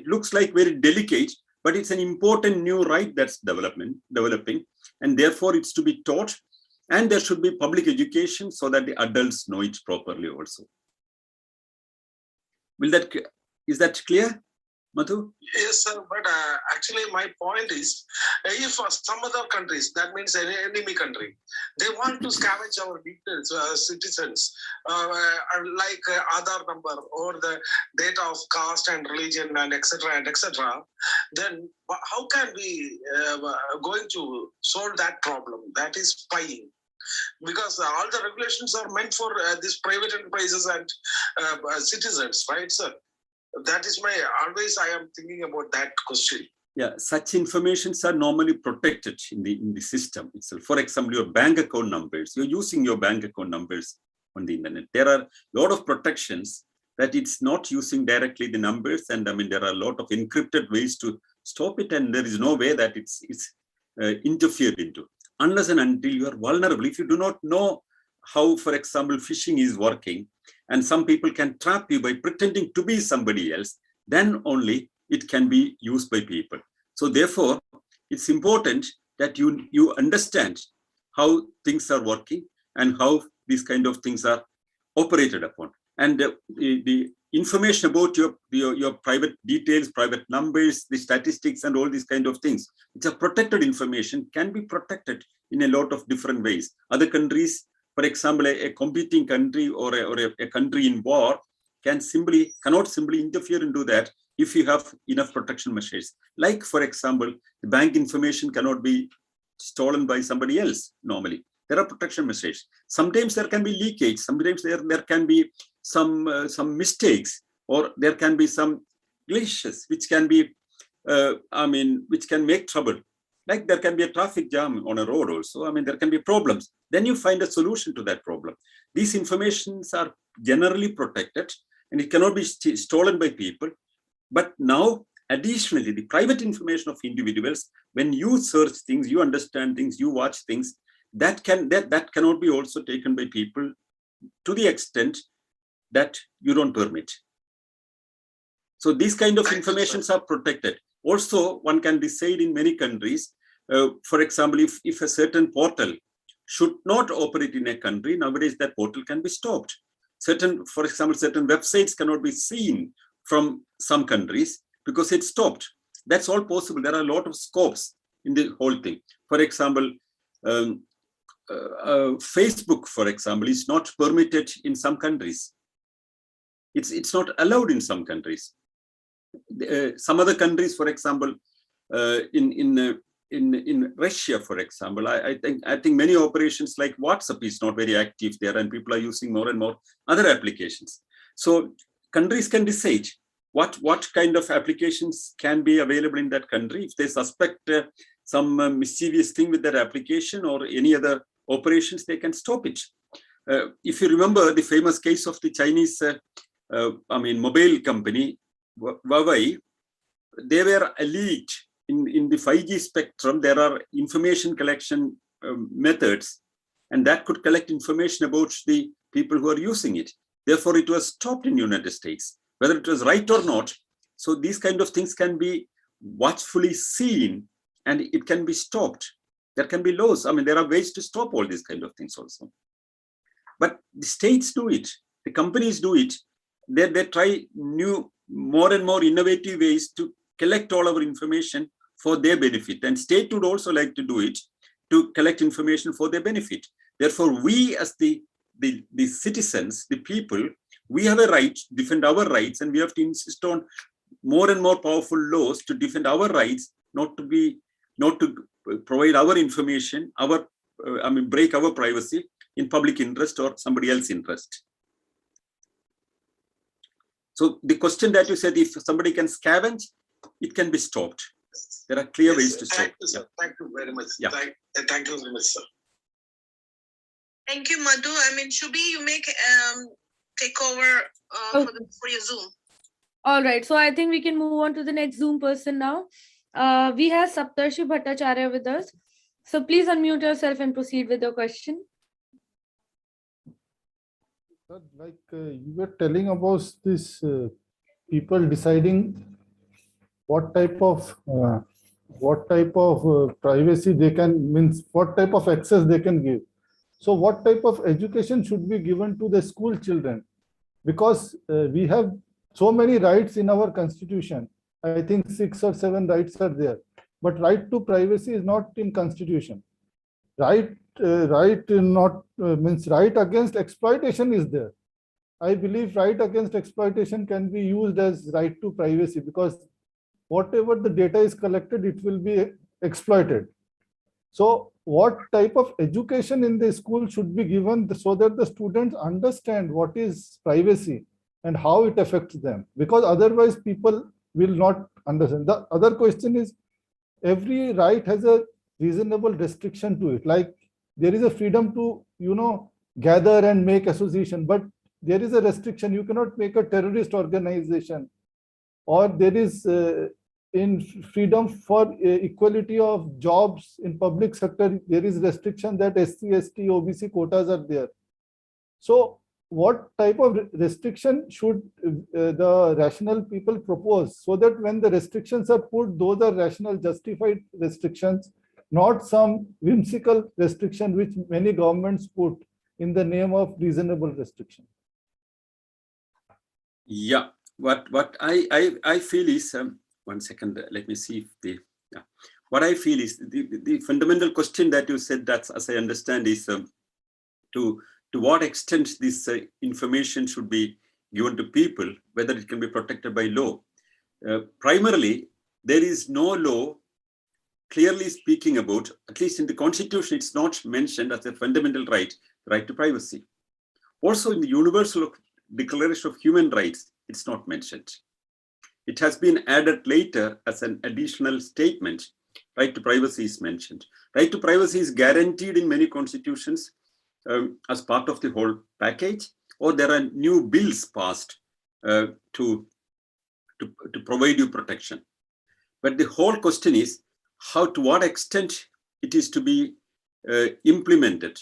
looks like very delicate, but it's an important new right that's developing, and therefore it's to be taught, and there should be public education so that the adults know it properly also. Is that clear, Madhu? Yes, sir. But actually, my point is, if some other countries, that means any enemy country, they want to scavenge our details, citizens, like Aadhaar number or the data of caste and religion and etc. and etc. Then how can we going to solve that problem? That is spying. Because all the regulations are meant for these private enterprises and citizens, right, sir? That is I am thinking about that question. Yeah, such informations are normally protected in the system itself. For example, your bank account numbers, you're using your bank account numbers on the internet. There are a lot of protections that it's not using directly the numbers. And there are a lot of encrypted ways to stop it. And there is no way that it's interfered into. Unless and until you are vulnerable, if you do not know how, for example, phishing is working, and some people can trap you by pretending to be somebody else, then only it can be used by people. So therefore, it's important that you understand how things are working and how these kind of things are operated upon. And the information about your private details, private numbers, the statistics and all these kind of things, which are protected information, can be protected in a lot of different ways. Other countries, for example, a competing country or a country in war cannot simply interfere into that if you have enough protection measures. Like, for example, the bank information cannot be stolen by somebody else normally. There are protection measures. Sometimes there can be leakage. Sometimes there can be some mistakes, or there can be some glitches which can be, which can make trouble. Like there can be a traffic jam on a road also. There can be problems. Then you find a solution to that problem. These informations are generally protected and it cannot be stolen by people. But now, additionally, the private information of individuals, when you search things, you understand things, you watch things, that cannot be also taken by people to the extent that you don't permit. So these kind of informations are protected. Also, one can decide in many countries, for example, if a certain portal should not operate in a country, nowadays that portal can be stopped. For example, certain websites cannot be seen from some countries because it's stopped. That's all possible. There are a lot of scopes in the whole thing. For example, Facebook, for example, is not permitted in some countries. It's not allowed in some countries. Some other countries, for example, in Russia, for example, I think many operations like WhatsApp is not very active there, and people are using more and more other applications. So countries can decide what kind of applications can be available in that country. If they suspect some mischievous thing with that application or any other operations, they can stop it. If you remember the famous case of the Chinese mobile company, Huawei, they were alleged in the 5G spectrum, there are information collection methods, and that could collect information about the people who are using it. Therefore, it was stopped in the United States, whether it was right or not. So these kind of things can be watchfully seen and it can be stopped. There can be laws. There are ways to stop all these kind of things also. But the states do it, the companies do it. They try more and more innovative ways to collect all our information for their benefit. And state would also like to do it to collect information for their benefit. Therefore, we as the citizens, the people, we have a right to defend our rights, and we have to insist on more and more powerful laws to defend our rights, not to provide our information, break our privacy in public interest or somebody else's interest. So the question that you said, if somebody can scavenge, it can be stopped. There are clear ways to stop. Thank you, sir. Yeah. Thank you very much. Yeah. Thank you very much, sir. Thank you, Madhu. Shubhi, you may take over for your Zoom. All right. So I think we can move on to the next Zoom person now. We have Saptarshi Bhattacharya with us. So please unmute yourself and proceed with your question. Like you were telling about this people deciding what type of privacy they can, means what type of access they can give. So what type of education should be given to the school children? Because we have so many rights in our constitution. I think 6 or 7 rights are there, but right to privacy is not in constitution. Right means right against exploitation is there. I believe right against exploitation can be used as right to privacy, because whatever the data is collected, it will be exploited. So what type of education in the school should be given so that the students understand what is privacy and how it affects them? Because otherwise people will not understand. The other question is, every right has a reasonable restriction to it. Like there is a freedom to, gather and make association, but there is a restriction. You cannot make a terrorist organization. Or there is in freedom for equality of jobs in public sector, there is restriction that SC, ST, OBC quotas are there. So what type of restriction should the rational people propose, so that when the restrictions are put, those are rational, justified restrictions, not some whimsical restriction which many governments put in the name of reasonable restriction? Yeah, what I feel is, 1 second, let me see if what I feel is the fundamental question that you said, that's, as I understand, is to what extent this information should be given to people, whether it can be protected by law. Primarily, there is no law clearly speaking about, at least in the Constitution, it's not mentioned as a fundamental right to privacy. Also in the Universal Declaration of Human Rights, it's not mentioned. It has been added later as an additional statement. Right to privacy is mentioned. Right to privacy is guaranteed in many constitutions as part of the whole package, or there are new bills passed to provide you protection. But the whole question is to what extent it is to be implemented.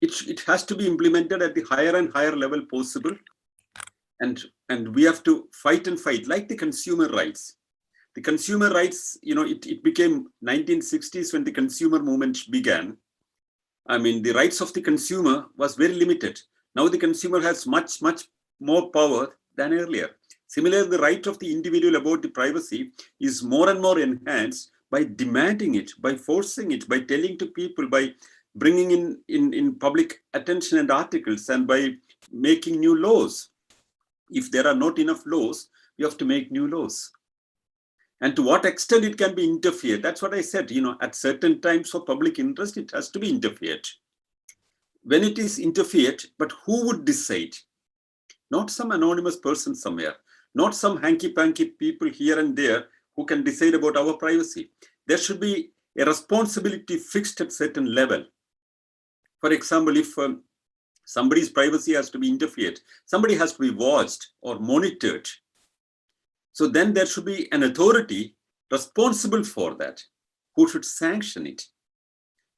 It has to be implemented at the higher and higher level possible. And we have to fight and fight, like the consumer rights. The consumer rights, it became 1960s when the consumer movement began. I mean, the rights of the consumer was very limited. Now the consumer has much, much more power than earlier. Similarly, the right of the individual about the privacy is more and more enhanced by demanding it, by forcing it, by telling to people, by bringing in public attention and articles, and by making new laws. If there are not enough laws, we have to make new laws. And to what extent it can be interfered, that's what I said, at certain times for public interest, it has to be interfered. When it is interfered, but who would decide? Not some anonymous person somewhere, not some hanky-panky people here and there who can decide about our privacy. There should be a responsibility fixed at certain level. For example, if somebody's privacy has to be interfered, somebody has to be watched or monitored. So then there should be an authority responsible for that, who should sanction it.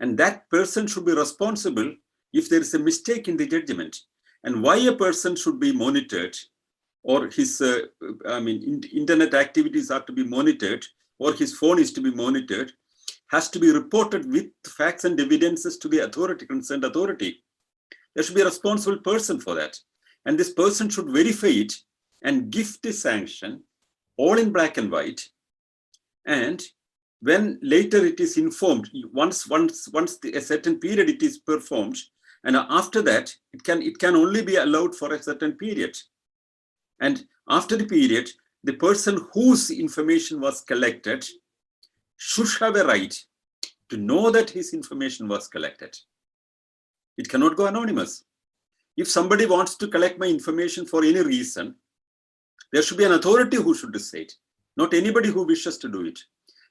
And that person should be responsible if there is a mistake in the judgment. And why a person should be monitored, or his internet activities are to be monitored, or his phone is to be monitored, has to be reported with facts and evidences to the authority, concerned authority. There should be a responsible person for that. And this person should verify it and give the sanction, all in black and white. And when later it is informed, once a certain period it is performed, and after that, it can only be allowed for a certain period. And after the period, the person whose information was collected should have a right to know that his information was collected. It cannot go anonymous. If somebody wants to collect my information for any reason, there should be an authority who should decide, not anybody who wishes to do it.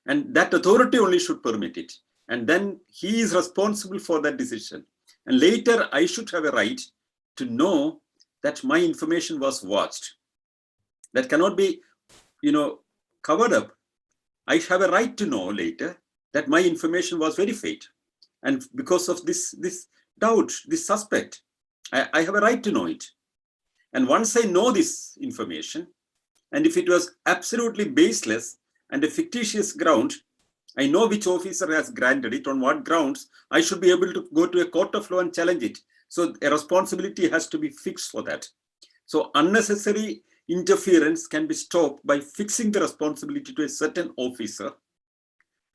And that authority only should permit it. And then he is responsible for that decision. And later, I should have a right to know that my information was watched. That cannot be, covered up. I have a right to know later that my information was verified. And because of this doubt, this suspect, I have a right to know it. And once I know this information, and if it was absolutely baseless and a fictitious ground, I know which officer has granted it, on what grounds, I should be able to go to a court of law and challenge it. So a responsibility has to be fixed for that. So unnecessary interference can be stopped by fixing the responsibility to a certain officer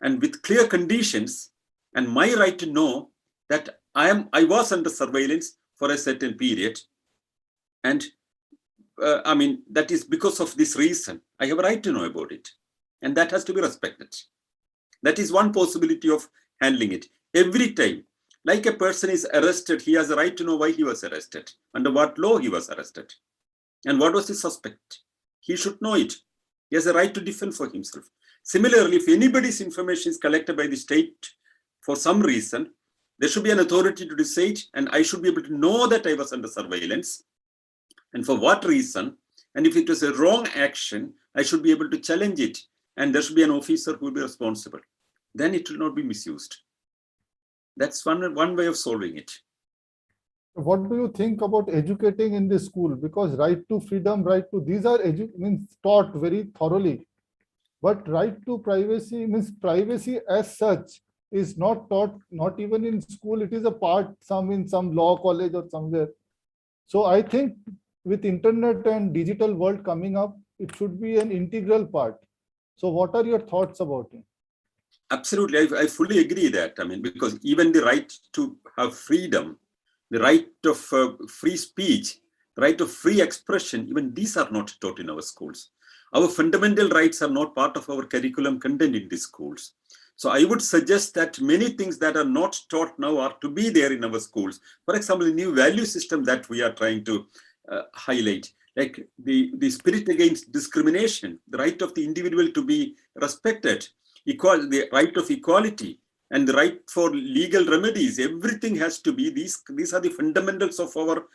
and with clear conditions, and my right to know that I was under surveillance for a certain period. And that is because of this reason. I have a right to know about it. And that has to be respected. That is one possibility of handling it. Every time, like a person is arrested, he has a right to know why he was arrested, under what law he was arrested, and what was the suspect. He should know it. He has a right to defend for himself. Similarly, if anybody's information is collected by the state for some reason, there should be an authority to decide, and I should be able to know that I was under surveillance, and for what reason. And if it was a wrong action, I should be able to challenge it, and there should be an officer who will be responsible. Then it will not be misused. That's one way of solving it. What do you think about educating in the school? Because right to freedom, right to, these are taught very thoroughly. But right to privacy means privacy as such is not taught, not even in school. It is a part, in some law college or somewhere. So I think with internet and digital world coming up, it should be an integral part. So what are your thoughts about it? Absolutely, I fully agree that. Because even the right to have freedom, the right of free speech, the right of free expression, even these are not taught in our schools. Our fundamental rights are not part of our curriculum content in these schools. So I would suggest that many things that are not taught now are to be there in our schools. For example, the new value system that we are trying to highlight, like the spirit against discrimination, the right of the individual to be respected, the right of equality, and the right for legal remedies. Everything has to be, these are the fundamentals of our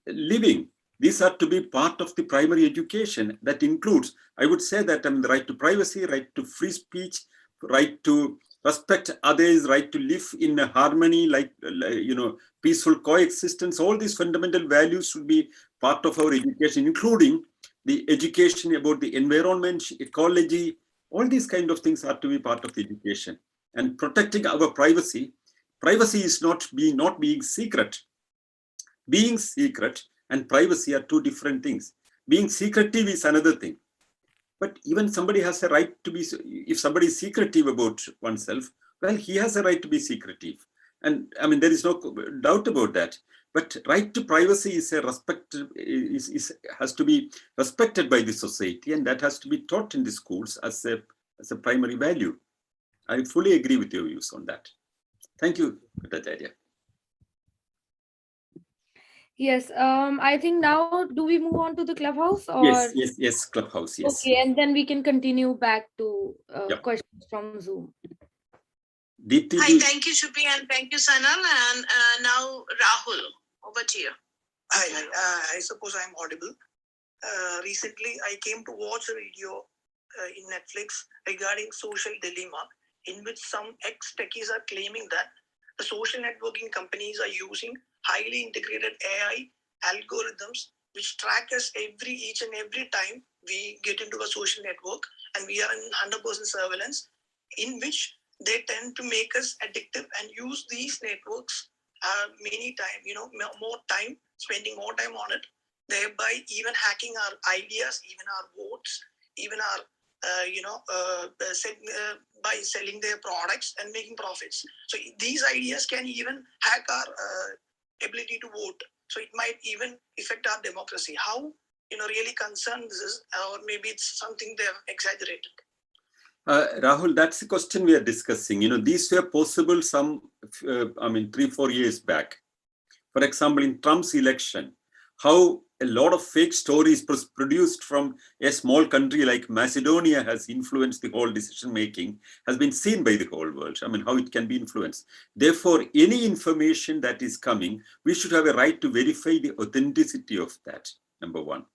living. These are to be part of the primary education. That includes, I would say that the right to privacy, right to free speech, right to respect others, right to live in harmony, peaceful coexistence. All these fundamental values should be part of our education, including the education about the environment, ecology. All these kind of things are to be part of the education. And protecting our privacy. Privacy is not being secret. Being secret and privacy are two different things. Being secretive is another thing. But even somebody has a right to be, if somebody is secretive about oneself, well, he has a right to be secretive. And there is no doubt about that. But right to privacy is has to be respected by the society, and that has to be taught in the schools as a primary value. I fully agree with your views on that. Thank you, Bhattacharya. Yes, I think now, do we move on to the clubhouse? Or? Yes, clubhouse, yes. Okay, and then we can continue back to Yep. questions from Zoom. Hi, thank you, Shubhi, and thank you, Sanal. And now, Rahul, over to you. Hi, I suppose I'm audible. Recently, I came to watch a video in Netflix regarding social dilemma, in which some ex-techies are claiming that the social networking companies are using highly integrated AI algorithms which track us each and every time we get into a social network, and we are in 100% surveillance, in which they tend to make us addictive and use these networks many times, more time, spending more time on it, thereby even hacking our ideas, even our votes, even our by selling their products and making profits. So these ideas can even hack our ability to vote. So it might even affect our democracy. How really concerned this is, or maybe it's something they've exaggerated. Rahul, that's the question we are discussing. These were possible 3-4 years back. For example, in Trump's election, how a lot of fake stories produced from a small country like Macedonia has influenced the whole decision making, has been seen by the whole world. How it can be influenced. Therefore, any information that is coming, we should have a right to verify the authenticity of that, number one.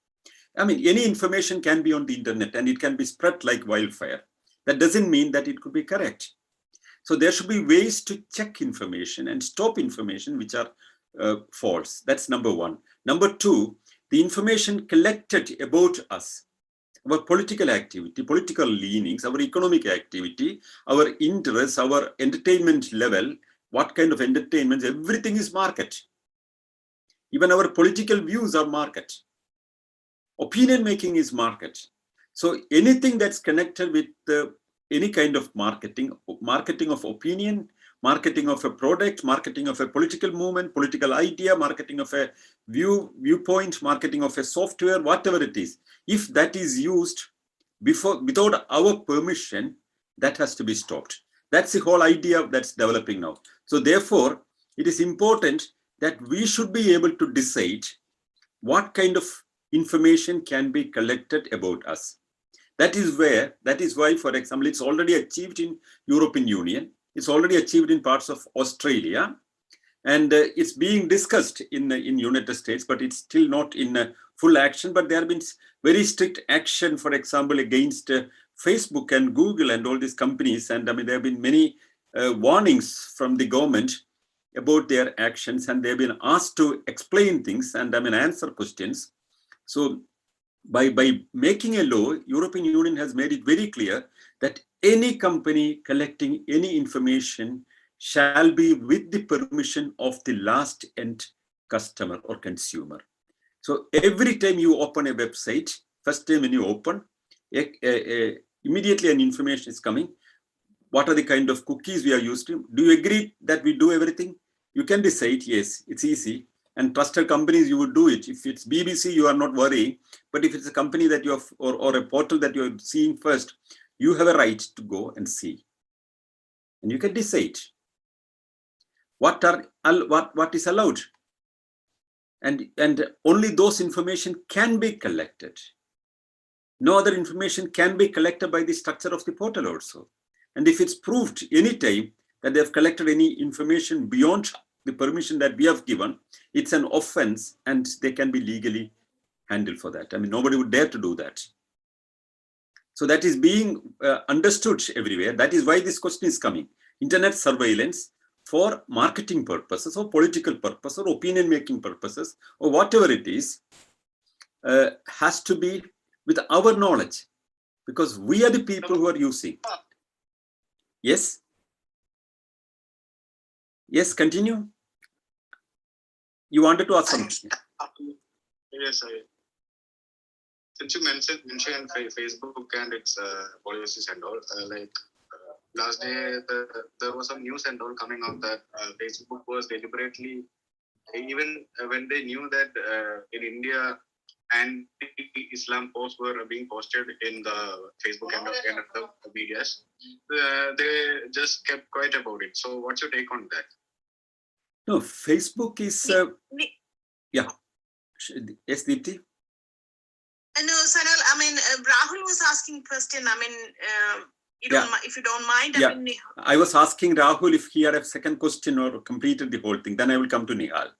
Any information can be on the internet and it can be spread like wildfire. that doesn't mean that it could be correct. So there should be ways to check information and stop information which are false. That's number one. Number two, the information collected about us, our political activity, political leanings, our economic activity, our interests, our entertainment level, what kind of entertainment, everything is market. Even our political views are market. Opinion making is market. So anything that's connected with any kind of marketing of opinion, marketing of a product, marketing of a political movement, political idea, marketing of a viewpoint, marketing of a software, whatever it is, if that is used without our permission, that has to be stopped. That's the whole idea that's developing now. So therefore, it is important that we should be able to decide what kind of information can be collected about us. That is why, for example, it's already achieved in European Union. It's already achieved in parts of Australia, and it's being discussed in United States, but it's still not in full action. But there have been very strict action, for example, against Facebook and Google and all these companies. And I mean, there have been many warnings from the government about their actions, and they've been asked to explain things and I mean answer questions. So by making a law, European Union has made it very clear that any company collecting any information shall be with the permission of the last end customer or consumer. So every time you open a website, first time when you open, immediately an information is coming. What are the kind of cookies we are using? Do you agree that we do everything? You can decide, yes, it's easy. And trusted companies, you would do it. If it's BBC, you are not worrying. But if it's a company that you have, or a portal that you're seeing first, you have a right to go and see. And you can decide what is allowed. And only those information can be collected. No other information can be collected by the structure of the portal also. And if it's proved anytime that they have collected any information beyond the permission that we have given, it's an offense and they can be legally handled for that. I mean, nobody would dare to do that. So that is being understood everywhere. That is why this question is coming. Internet surveillance for marketing purposes or political purpose or opinion making purposes or whatever it is has to be with our knowledge, because we are the people who are using. Yes? Yes, continue. You wanted to ask something. Yes, since you mentioned Facebook and its policies and all, last day there was some news and all coming out that Facebook was deliberately, even when they knew that in India anti-Islam posts were being posted in the Facebook end of the videos, they just kept quiet about it. So what's your take on that? No, Facebook is, yeah. Yes, Deepthi? No, Sanal, I mean, Rahul was asking question. I mean, if you don't mind, yeah. I mean, I was asking Rahul if he had a second question or completed the whole thing. Then I will come to Nihal.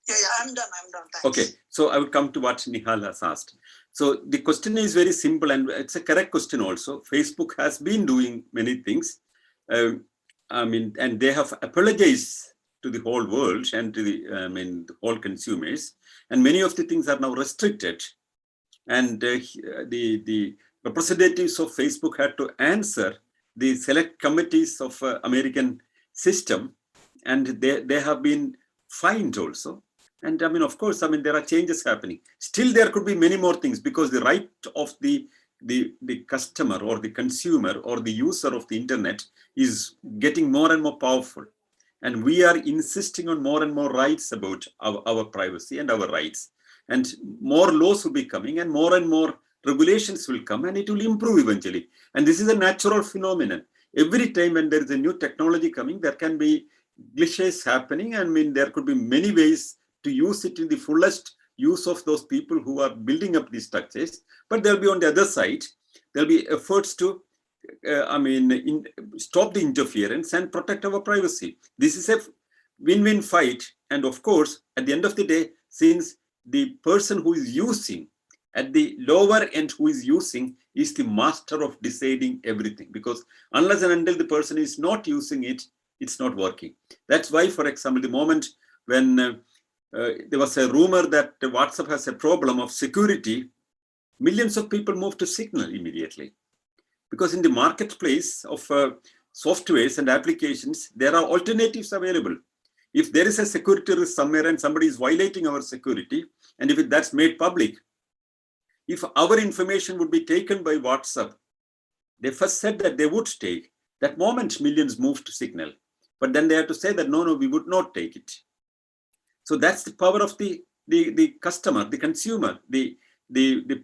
Yeah, I'm done. Thanks. Okay, so I will come to what Nihal has asked. So the question is very simple and it's a correct question also. Facebook has been doing many things. I mean, and they have apologized to the whole world and to the whole consumers. And many of the things are now restricted. And the representatives of Facebook had to answer the select committees of American system, and they have been fined also. And I mean, of course, I mean, there are changes happening. Still, there could be many more things because the right of the customer or the consumer or the user of the internet is getting more and more powerful. And we are insisting on more and more rights about our privacy and our rights. And more laws will be coming and more regulations will come, and it will improve eventually. And this is a natural phenomenon. Every time when there is a new technology coming, there can be glitches happening. I mean, there could be many ways to use it in the fullest use of those people who are building up these structures. But there'll be on the other side, there'll be efforts to stop the interference and protect our privacy. This is a win-win fight. And of course, at the end of the day, since the person who is using at the lower end who is using is the master of deciding everything, because unless and until the person is not using it, it's not working. That's why, for example, the moment when there was a rumor that WhatsApp has a problem of security, millions of people moved to Signal immediately. Because in the marketplace of softwares and applications, there are alternatives available. If there is a security risk somewhere and somebody is violating our security, and if that's made public, if our information would be taken by WhatsApp, they first said that they would take. That moment, millions moved to Signal. But then they had to say that, no, we would not take it. So that's the power of the customer, the consumer, the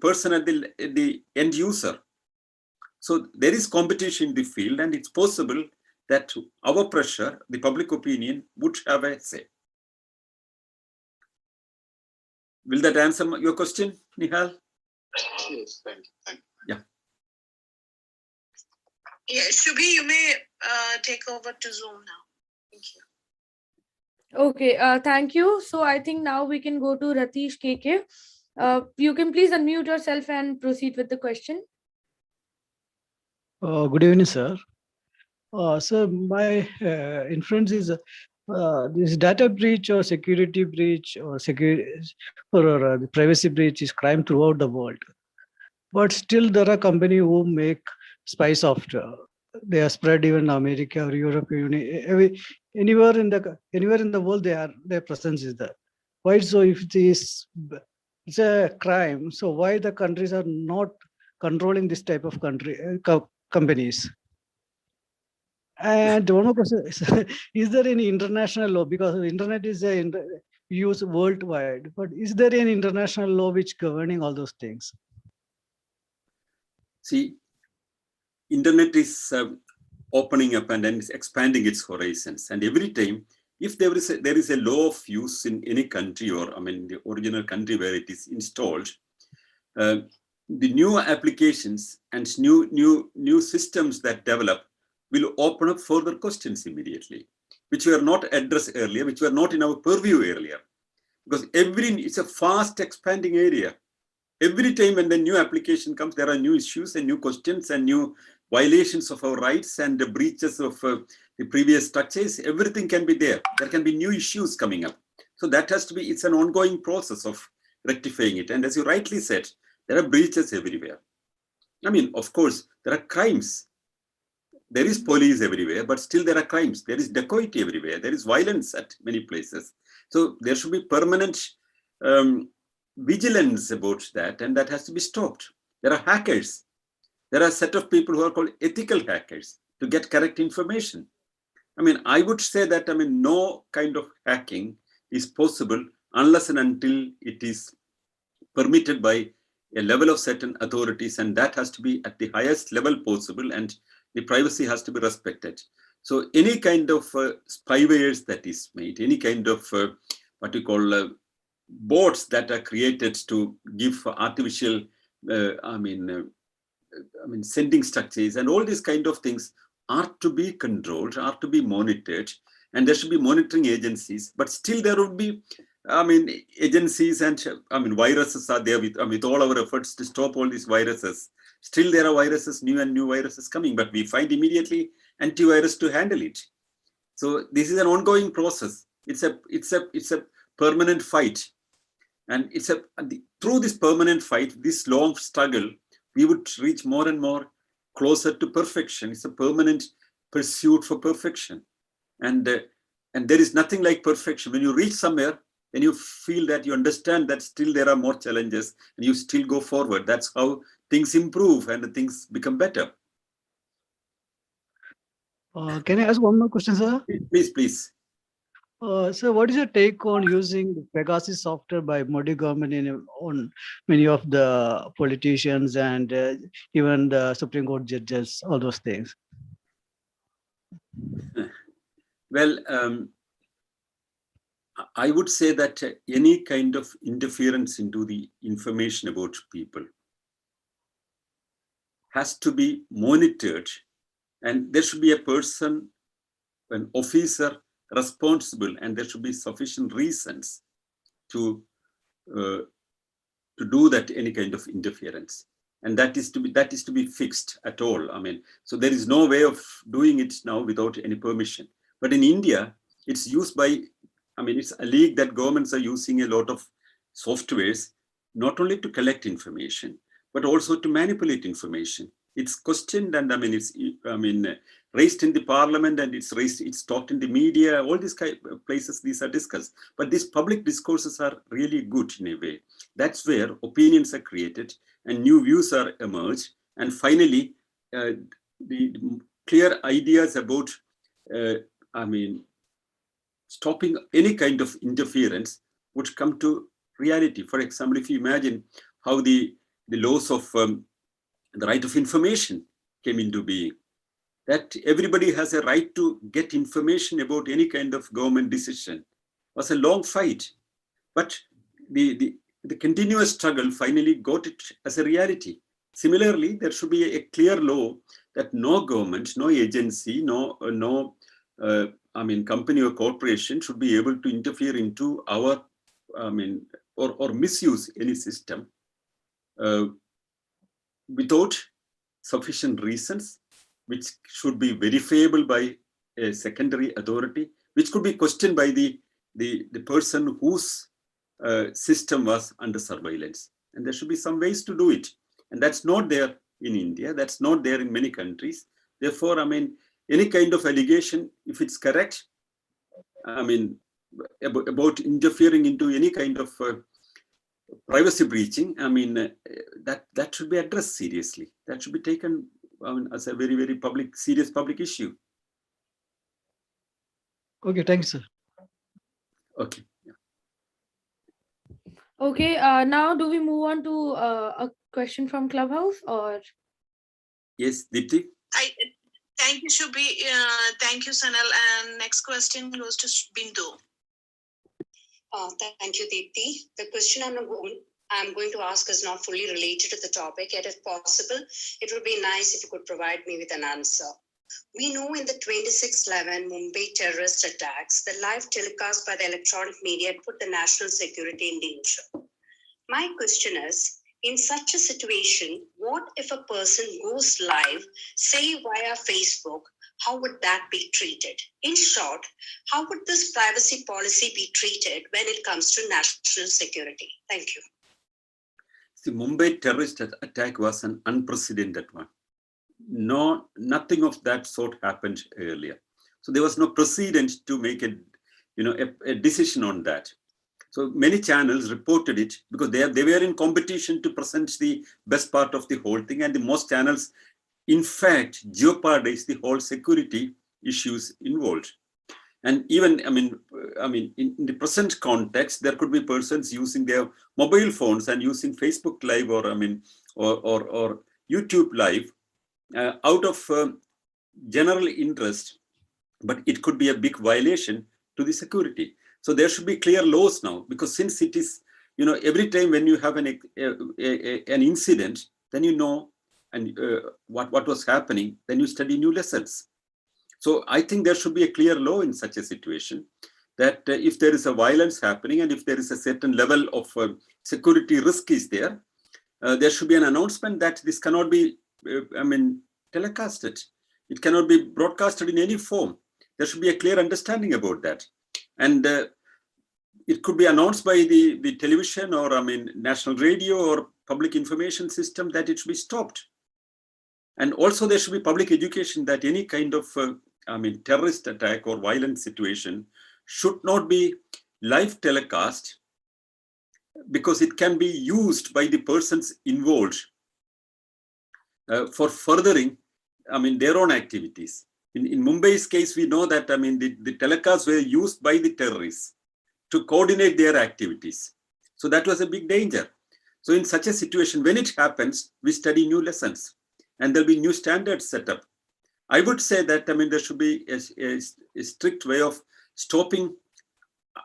person at the end user. So there is competition in the field, and it's possible that our pressure, the public opinion, would have a say. Will that answer your question, Nihal? Yes, thank you. Yeah. Yeah, Shubhi, you may take over to Zoom now. Thank you. Okay, thank you. So I think now we can go to Ratish KK. You can please unmute yourself and proceed with the question. Good evening, sir. Sir, my inference is this data breach or security breach or the privacy breach is crime throughout the world. But still, there are companies who make spy software. They are spread even in America or Europe, anywhere in the world. Their presence is there. Why so? If it's a crime, so why the countries are not controlling this type of companies? And one more question: is there any international law? Because the internet is used worldwide, but is there any international law which governing all those things? See, internet is opening up and then it's expanding its horizons. And every time, if there is a law of use in any country, or the original country where it is installed, the new applications and new systems that develop will open up further questions immediately, which were not addressed earlier, which were not in our purview earlier. Because it's a fast expanding area. Every time when the new application comes, there are new issues and new questions and new violations of our rights and the breaches of the previous structures. Everything can be there. There can be new issues coming up. So that has to be, it's an ongoing process of rectifying it. And as you rightly said, there are breaches everywhere. Of course, there are crimes. There is police everywhere, but still there are crimes. There is dacoity everywhere. There is violence at many places. So there should be permanent vigilance about that, and that has to be stopped. There are hackers. There are a set of people who are called ethical hackers to get correct information. I would say that no kind of hacking is possible unless and until it is permitted by a level of certain authorities, and that has to be at the highest level possible, and the privacy has to be respected. So any kind of spywares that is made, any kind of what we call bots that are created to give artificial, sending structures and all these kind of things are to be controlled, are to be monitored, and there should be monitoring agencies. But still there would be, agencies and viruses are there with all our efforts to stop all these viruses. Still there are viruses, new viruses coming, but we find immediately antivirus to handle it. So this is an ongoing process. It's a permanent fight. And through this permanent fight, this long struggle, we would reach more and more closer to perfection. It's a permanent pursuit for perfection. And there is nothing like perfection. When you reach somewhere, then you feel that you understand that still there are more challenges and you still go forward. That's how things improve and things become better. Can I ask one more question, sir? Please. So what is your take on using Pegasus software by Modi government on many of the politicians and even the Supreme Court judges, all those things? Well, I would say that any kind of interference into the information about people has to be monitored, and there should be a person, an officer responsible, and there should be sufficient reasons to to do that any kind of interference, and that is to be fixed at all. I mean, so there is no way of doing it now without any permission. But in India, it's used by, I mean, it's alleged that governments are using a lot of softwares not only to collect information but also to manipulate information. It's questioned, and I mean, it's raised in the parliament, and it's talked in the media. All these kind of places these are discussed. But these public discourses are really good in a way. That's where opinions are created and new views are emerged, and finally, the clear ideas about, stopping any kind of interference would come to reality. For example, if you imagine how the laws of the right of information came into being, that everybody has a right to get information about any kind of government decision. It was a long fight, but the continuous struggle finally got it as a reality. Similarly, there should be a clear law that no government, no agency, no company or corporation should be able to interfere into our, or misuse any system without sufficient reasons, which should be verifiable by a secondary authority, which could be questioned by the person whose system was under surveillance. And there should be some ways to do it. And that's not there in India. That's not there in many countries. Therefore, I mean, any kind of allegation, if it's correct, I mean, about interfering into any kind of privacy breaching, I mean, that should be addressed seriously. That should be taken as a very, very serious public issue. Okay, thanks, sir. Okay. Yeah. Okay, now do we move on to a question from Clubhouse, or? Yes, Dipti. Thank you, Shubhi. Thank you, Sanal. And next question goes to Bindu. Thank you, Deepthi. The question I'm going to ask is not fully related to the topic, yet if possible, it would be nice if you could provide me with an answer. We know in the 26/11 Mumbai terrorist attacks, the live telecast by the electronic media put the national security in danger. My question is, in such a situation, what if a person goes live, say via Facebook, how would that be treated? In short, how would this privacy policy be treated when it comes to national security? Thank you. The Mumbai terrorist attack was an unprecedented one. No, nothing of that sort happened earlier. So there was no precedent to make a decision on that. So many channels reported it because they were in competition to present the best part of the whole thing, and the most channels, in fact, jeopardized the whole security issues involved. And even, in the present context, there could be persons using their mobile phones and using Facebook Live or YouTube Live out of general interest, but it could be a big violation to the security. So there should be clear laws now, because since it is, every time when you have an incident, then you know what was happening, then you study new lessons. So I think there should be a clear law in such a situation that if there is a violence happening and if there is a certain level of security risk is there, there should be an announcement that this cannot be, telecasted. It cannot be broadcasted in any form. There should be a clear understanding about that. And it could be announced by the television or, national radio or public information system that it should be stopped. And also there should be public education that any kind of, terrorist attack or violent situation should not be live telecast, because it can be used by the persons involved for furthering, their own activities. In Mumbai's case, we know that, the telecasts were used by the terrorists to coordinate their activities. So that was a big danger. So in such a situation, when it happens, we study new lessons and there'll be new standards set up. I would say that, there should be a strict way of stopping.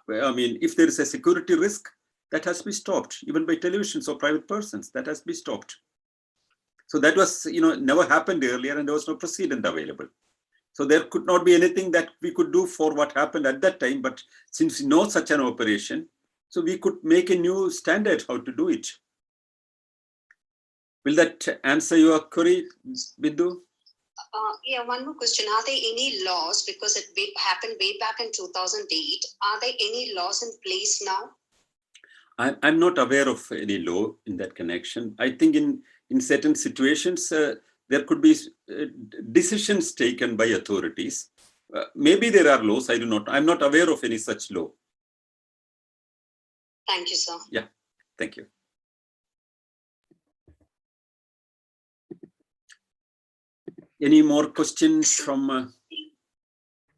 If there is a security risk, that has to be stopped, even by televisions or private persons, that has to be stopped. So that was, never happened earlier, and there was no precedent available. So there could not be anything that we could do for what happened at that time. But since we know such an operation, so we could make a new standard how to do it. Will that answer your query, Bindu? Yeah, one more question. Are there any laws, because it happened way back in 2008, are there any laws in place now? I'm not aware of any law in that connection. I think in certain situations, there could be decisions taken by authorities. Maybe there are laws, I'm not aware of any such law. Thank you, sir. Yeah, thank you. Any more questions from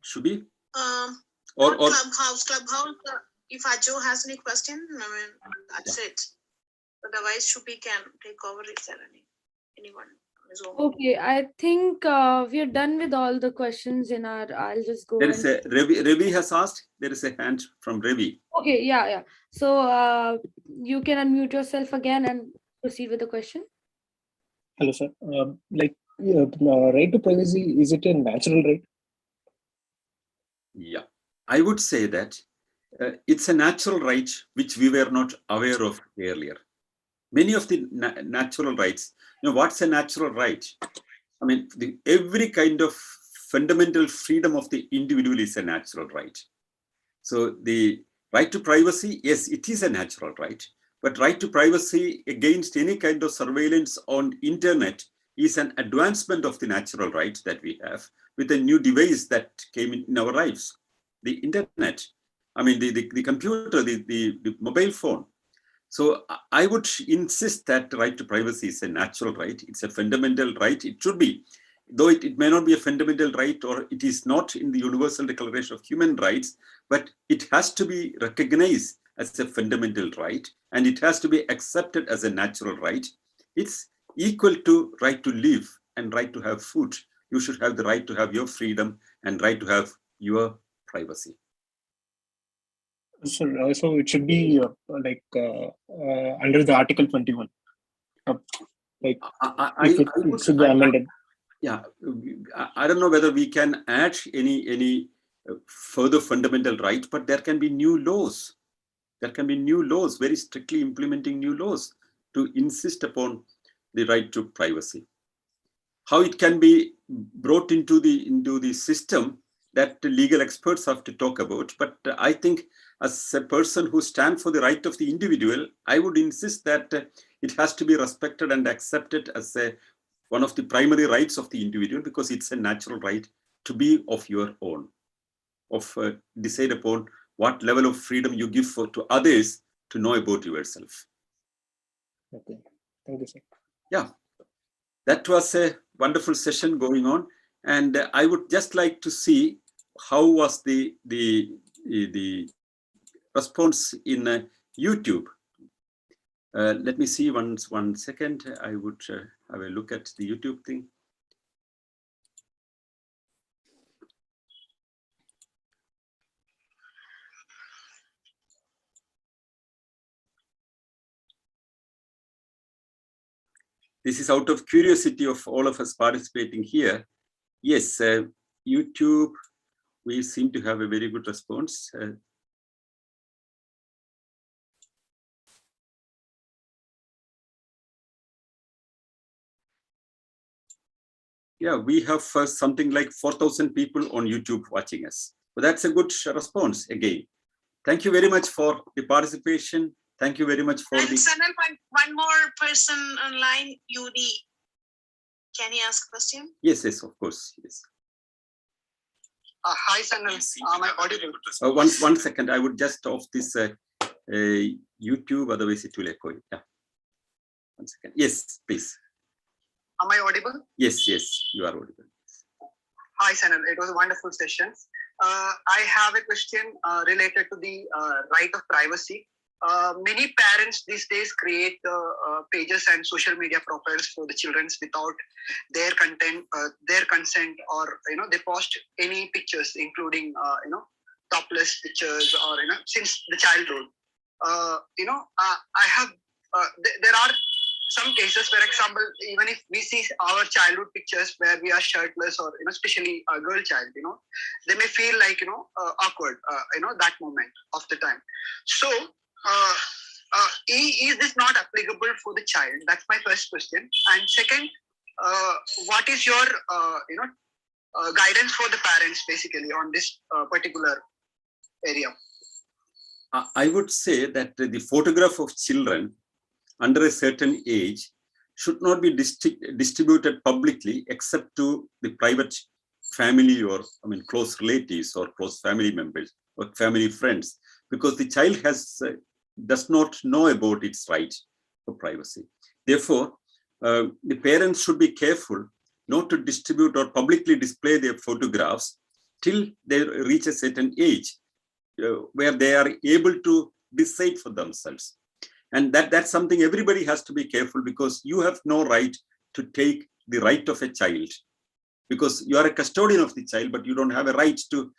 Shubi? Or Clubhouse. If Ajo has any question, that's it. Otherwise, Shubi can take over if there anyone. Okay, I think we are done with all the questions in our. I'll just go. There is a Ravi has asked. There is a hand from Ravi. Okay, yeah. So you can unmute yourself again and proceed with the question. Hello, sir. Right to privacy, is it a natural right? Yeah, I would say that it's a natural right which we were not aware of earlier. Many of the natural rights, what's a natural right? I mean, every kind of fundamental freedom of the individual is a natural right. So the right to privacy, yes, it is a natural right, but right to privacy against any kind of surveillance on internet is an advancement of the natural right that we have with a new device that came in our lives, the internet. I mean, the computer, the mobile phone. So I would insist that right to privacy is a natural right. It's a fundamental right. It should be, though it may not be a fundamental right, or it is not in the Universal Declaration of Human Rights, but it has to be recognized as a fundamental right, and it has to be accepted as a natural right. It's equal to right to live and right to have food. You should have the right to have your freedom and right to have your privacy. So it should be under the Article 21. It should be amended. Yeah, I don't know whether we can add any further fundamental right, but there can be new laws. There can be new laws, very strictly implementing new laws to insist upon the right to privacy. How it can be brought into the system, that the legal experts have to talk about. But I think as a person who stands for the right of the individual, I would insist that it has to be respected and accepted as one of the primary rights of the individual, because it's a natural right to be of your own, of decide upon what level of freedom you give to others to know about yourself. Okay, thank you, sir. Yeah, that was a wonderful session going on, and I would just like to see how was the response in YouTube. Let me see one second. I would have a look at the YouTube thing. This is out of curiosity of all of us participating here. Yes, YouTube, we seem to have a very good response. Yeah, we have something like 4,000 people on YouTube watching us. So that's a good response again. Thank you very much for the participation. Thank you very much for Sanal, one more person online, Yudi. Can you ask a question? Yes, of course. Yes. Hi, Sanal. Am I audible? One second. I would just off this YouTube, otherwise it will echo. Yeah. 1 second. Yes, please. Am I audible? Yes, you are audible. Hi, Sanal. It was a wonderful session. I have a question related to the right of privacy. Many parents these days create pages and social media profiles for the children without their consent, or they post any pictures, including topless pictures, or since the childhood. I have there are some cases, for example, even if we see our childhood pictures where we are shirtless, or especially a girl child, they may feel like awkward, that moment of the time. So is this not applicable for the child? That's my first question. And second, what is your guidance for the parents basically on this particular area? I would say that the photograph of children under a certain age should not be distributed publicly except to the private family or close relatives or close family members or family friends, because the child does not know about its right for privacy. Therefore, the parents should be careful not to distribute or publicly display their photographs till they reach a certain age where they are able to decide for themselves. And that's something everybody has to be careful, because you have no right to take the right of a child, because you are a custodian of the child, but you don't have a right to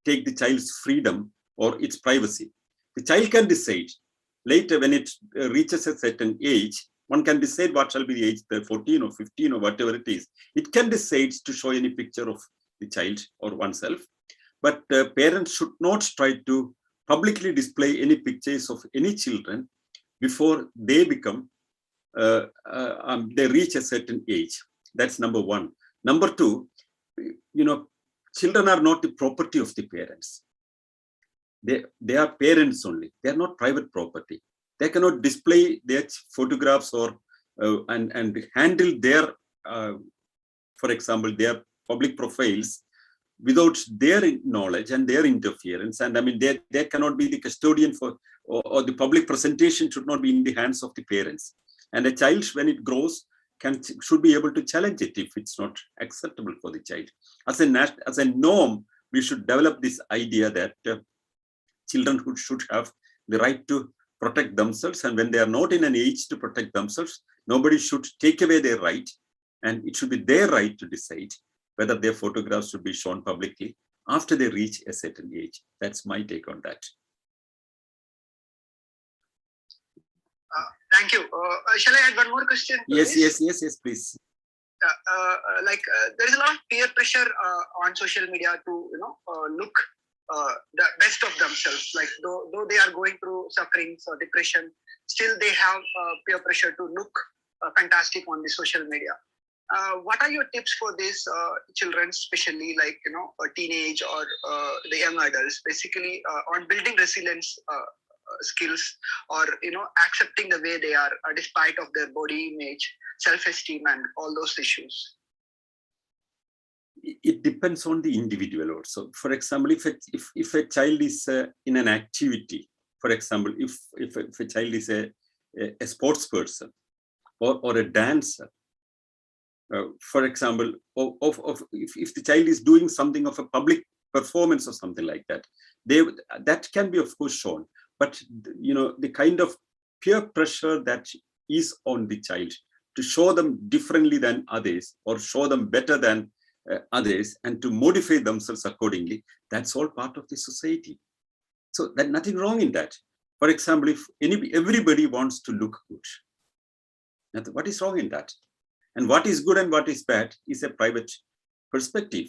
take the child's freedom or its privacy. The child can decide later when it reaches a certain age. One can decide what shall be the age, 14 or 15 or whatever it is. It can decide to show any picture of the child or oneself. But parents should not try to publicly display any pictures of any children before they become, they reach a certain age. That's number one. Number two, children are not the property of the parents. They are parents only. They are not private property. They cannot display their photographs or and handle their, for example, their public profiles without their knowledge and their interference. And they cannot be the custodian for, or the public presentation should not be in the hands of the parents. And a child, when it grows, should be able to challenge it if it's not acceptable for the child. As a norm, we should develop this idea that children should have the right to protect themselves, and when they are not in an age to protect themselves, nobody should take away their right, and it should be their right to decide whether their photographs should be shown publicly after they reach a certain age. That's my take on that. Thank you. Shall I add one more question? Yes, please. There is a lot of peer pressure on social media to look the best of themselves. Like though they are going through sufferings or depression, still they have peer pressure to look fantastic on the social media. What are your tips for these children, especially like teenage or the young adults, basically on building resilience skills, or accepting the way they are despite of their body image, self-esteem, and all those issues? It depends on the individual also. For example, if a child is in an activity, for example, if a child is a sports person or a dancer, for example, if the child is doing something of a public performance or something like that, that can be of course shown. But the kind of peer pressure that is on the child to show them differently than others or show them better than others and to modify themselves accordingly, that's all part of the society. So there's nothing wrong in that. For example, if everybody wants to look good, what is wrong in that? And what is good and what is bad is a private perspective.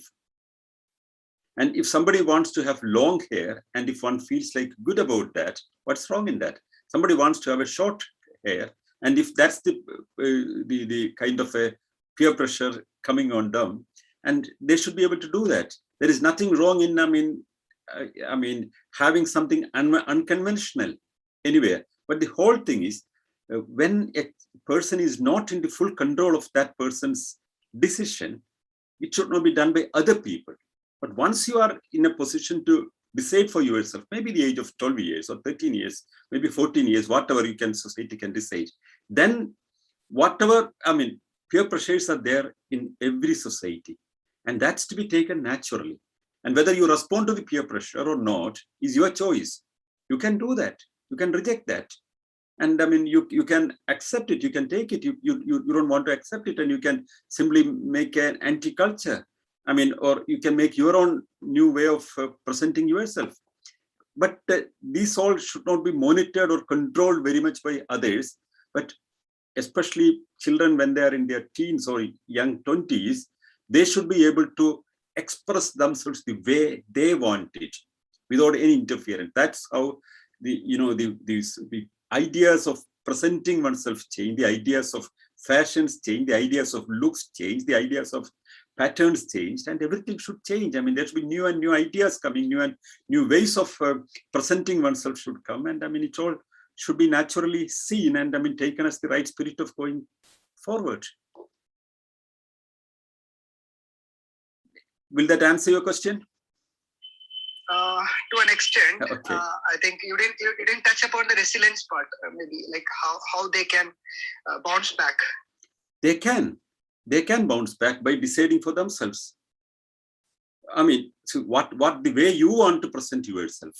And if somebody wants to have long hair, and if one feels like good about that, what's wrong in that? Somebody wants to have a short hair, and if that's the kind of a peer pressure coming on them, and they should be able to do that. There is nothing wrong in having something unconventional anywhere. But the whole thing is when a person is not in the full control of that person's decision, it should not be done by other people. But once you are in a position to decide for yourself, maybe the age of 12 years or 13 years, maybe 14 years, whatever society can decide, then whatever, peer pressures are there in every society. And that's to be taken naturally. And whether you respond to the peer pressure or not is your choice. You can do that. You can reject that. And you can accept it. You can take it. You don't want to accept it, and you can simply make an anti-culture. Or you can make your own new way of presenting yourself. But these all should not be monitored or controlled very much by others. But especially children when they are in their teens or young 20s, they should be able to express themselves the way they want it without any interference. That's how the ideas of presenting oneself change, the ideas of fashions change, the ideas of looks change, the ideas of patterns changed, and everything should change. I mean, there should be new and new ideas coming, new ways of presenting oneself should come. And I mean, it all should be naturally seen and I mean, taken as the right spirit of going forward. Will that answer your question? To an extent, Okay. I think you didn't touch upon the resilience part. Maybe like how they can bounce back. They can bounce back by deciding for themselves. I mean, so what the way you want to present yourself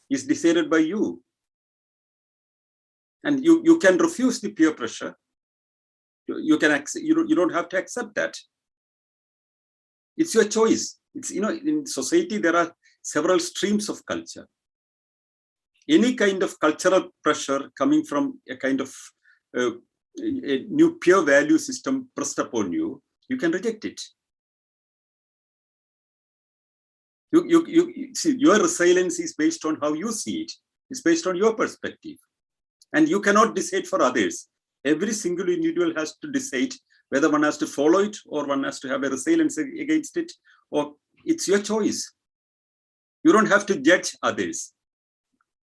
is decided by you, and you can refuse the peer pressure. You can you don't have to accept that. It's your choice. It's, in society there are several streams of culture. Any kind of cultural pressure coming from a kind of a new peer value system pressed upon you, you can reject it. You see, your resilience is based on how you see it. It's based on your perspective, and you cannot decide for others. Every single individual has to decide whether one has to follow it or one has to have a resilience against it, or it's your choice. You don't have to judge others,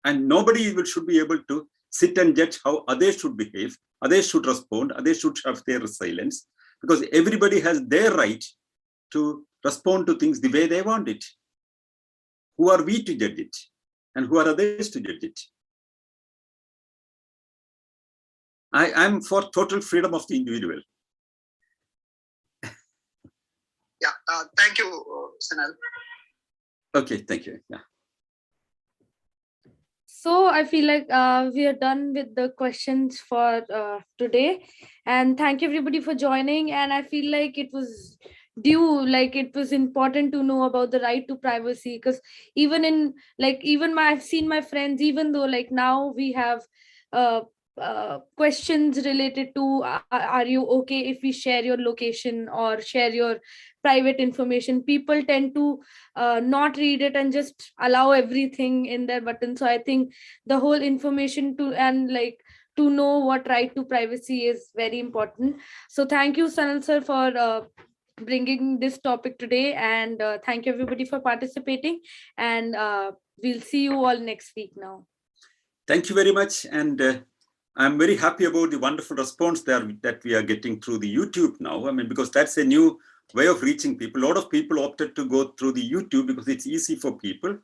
and nobody should be able to sit and judge how others should behave, others should respond, others should have their resilience, because everybody has their right to respond to things the way they want it. Who are we to judge it? And who are others to judge it? I'm for total freedom of the individual. Yeah, thank you, Sanal. Okay, thank you. Yeah. So I feel like we are done with the questions for today, and thank you everybody for joining. And I feel like it was it was important to know about the right to privacy, because even I've seen my friends, even though like now we have questions related to are you okay if we share your location or share your private information, people tend to not read it and just allow everything in their button. So I think the whole information to know what right to privacy is very important. So thank you, Sanal sir, for bringing this topic today, and thank you everybody for participating, and we'll see you all next week now. Thank you very much, and I'm very happy about the wonderful response that we are getting through the YouTube now. I mean, because that's a new way of reaching people. A lot of people opted to go through the YouTube because it's easy for people,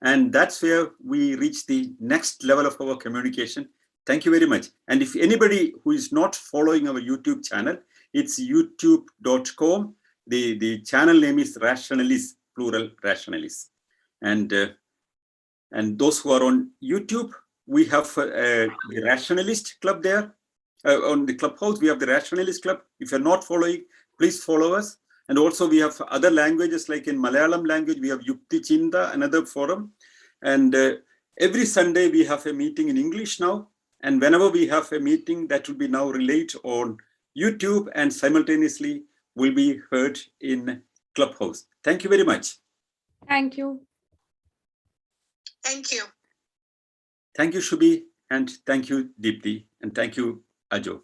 and that's where we reach the next level of our communication. Thank you very much. And if anybody who is not following our YouTube channel, it's youtube.com. The channel name is Rationalis, plural Rationalis. And those who are on YouTube, we have the Rationalist Club there. On the Clubhouse, we have the Rationalist Club. If you're not following, please follow us. And also we have other languages, like in Malayalam language, we have Yukti Chinta, another forum. And every Sunday we have a meeting in English now. And whenever we have a meeting, that will be now relayed on YouTube and simultaneously will be heard in Clubhouse. Thank you very much. Thank you. Thank you. Thank you, Shubhi, and thank you, Deepthi, and thank you, Ajo.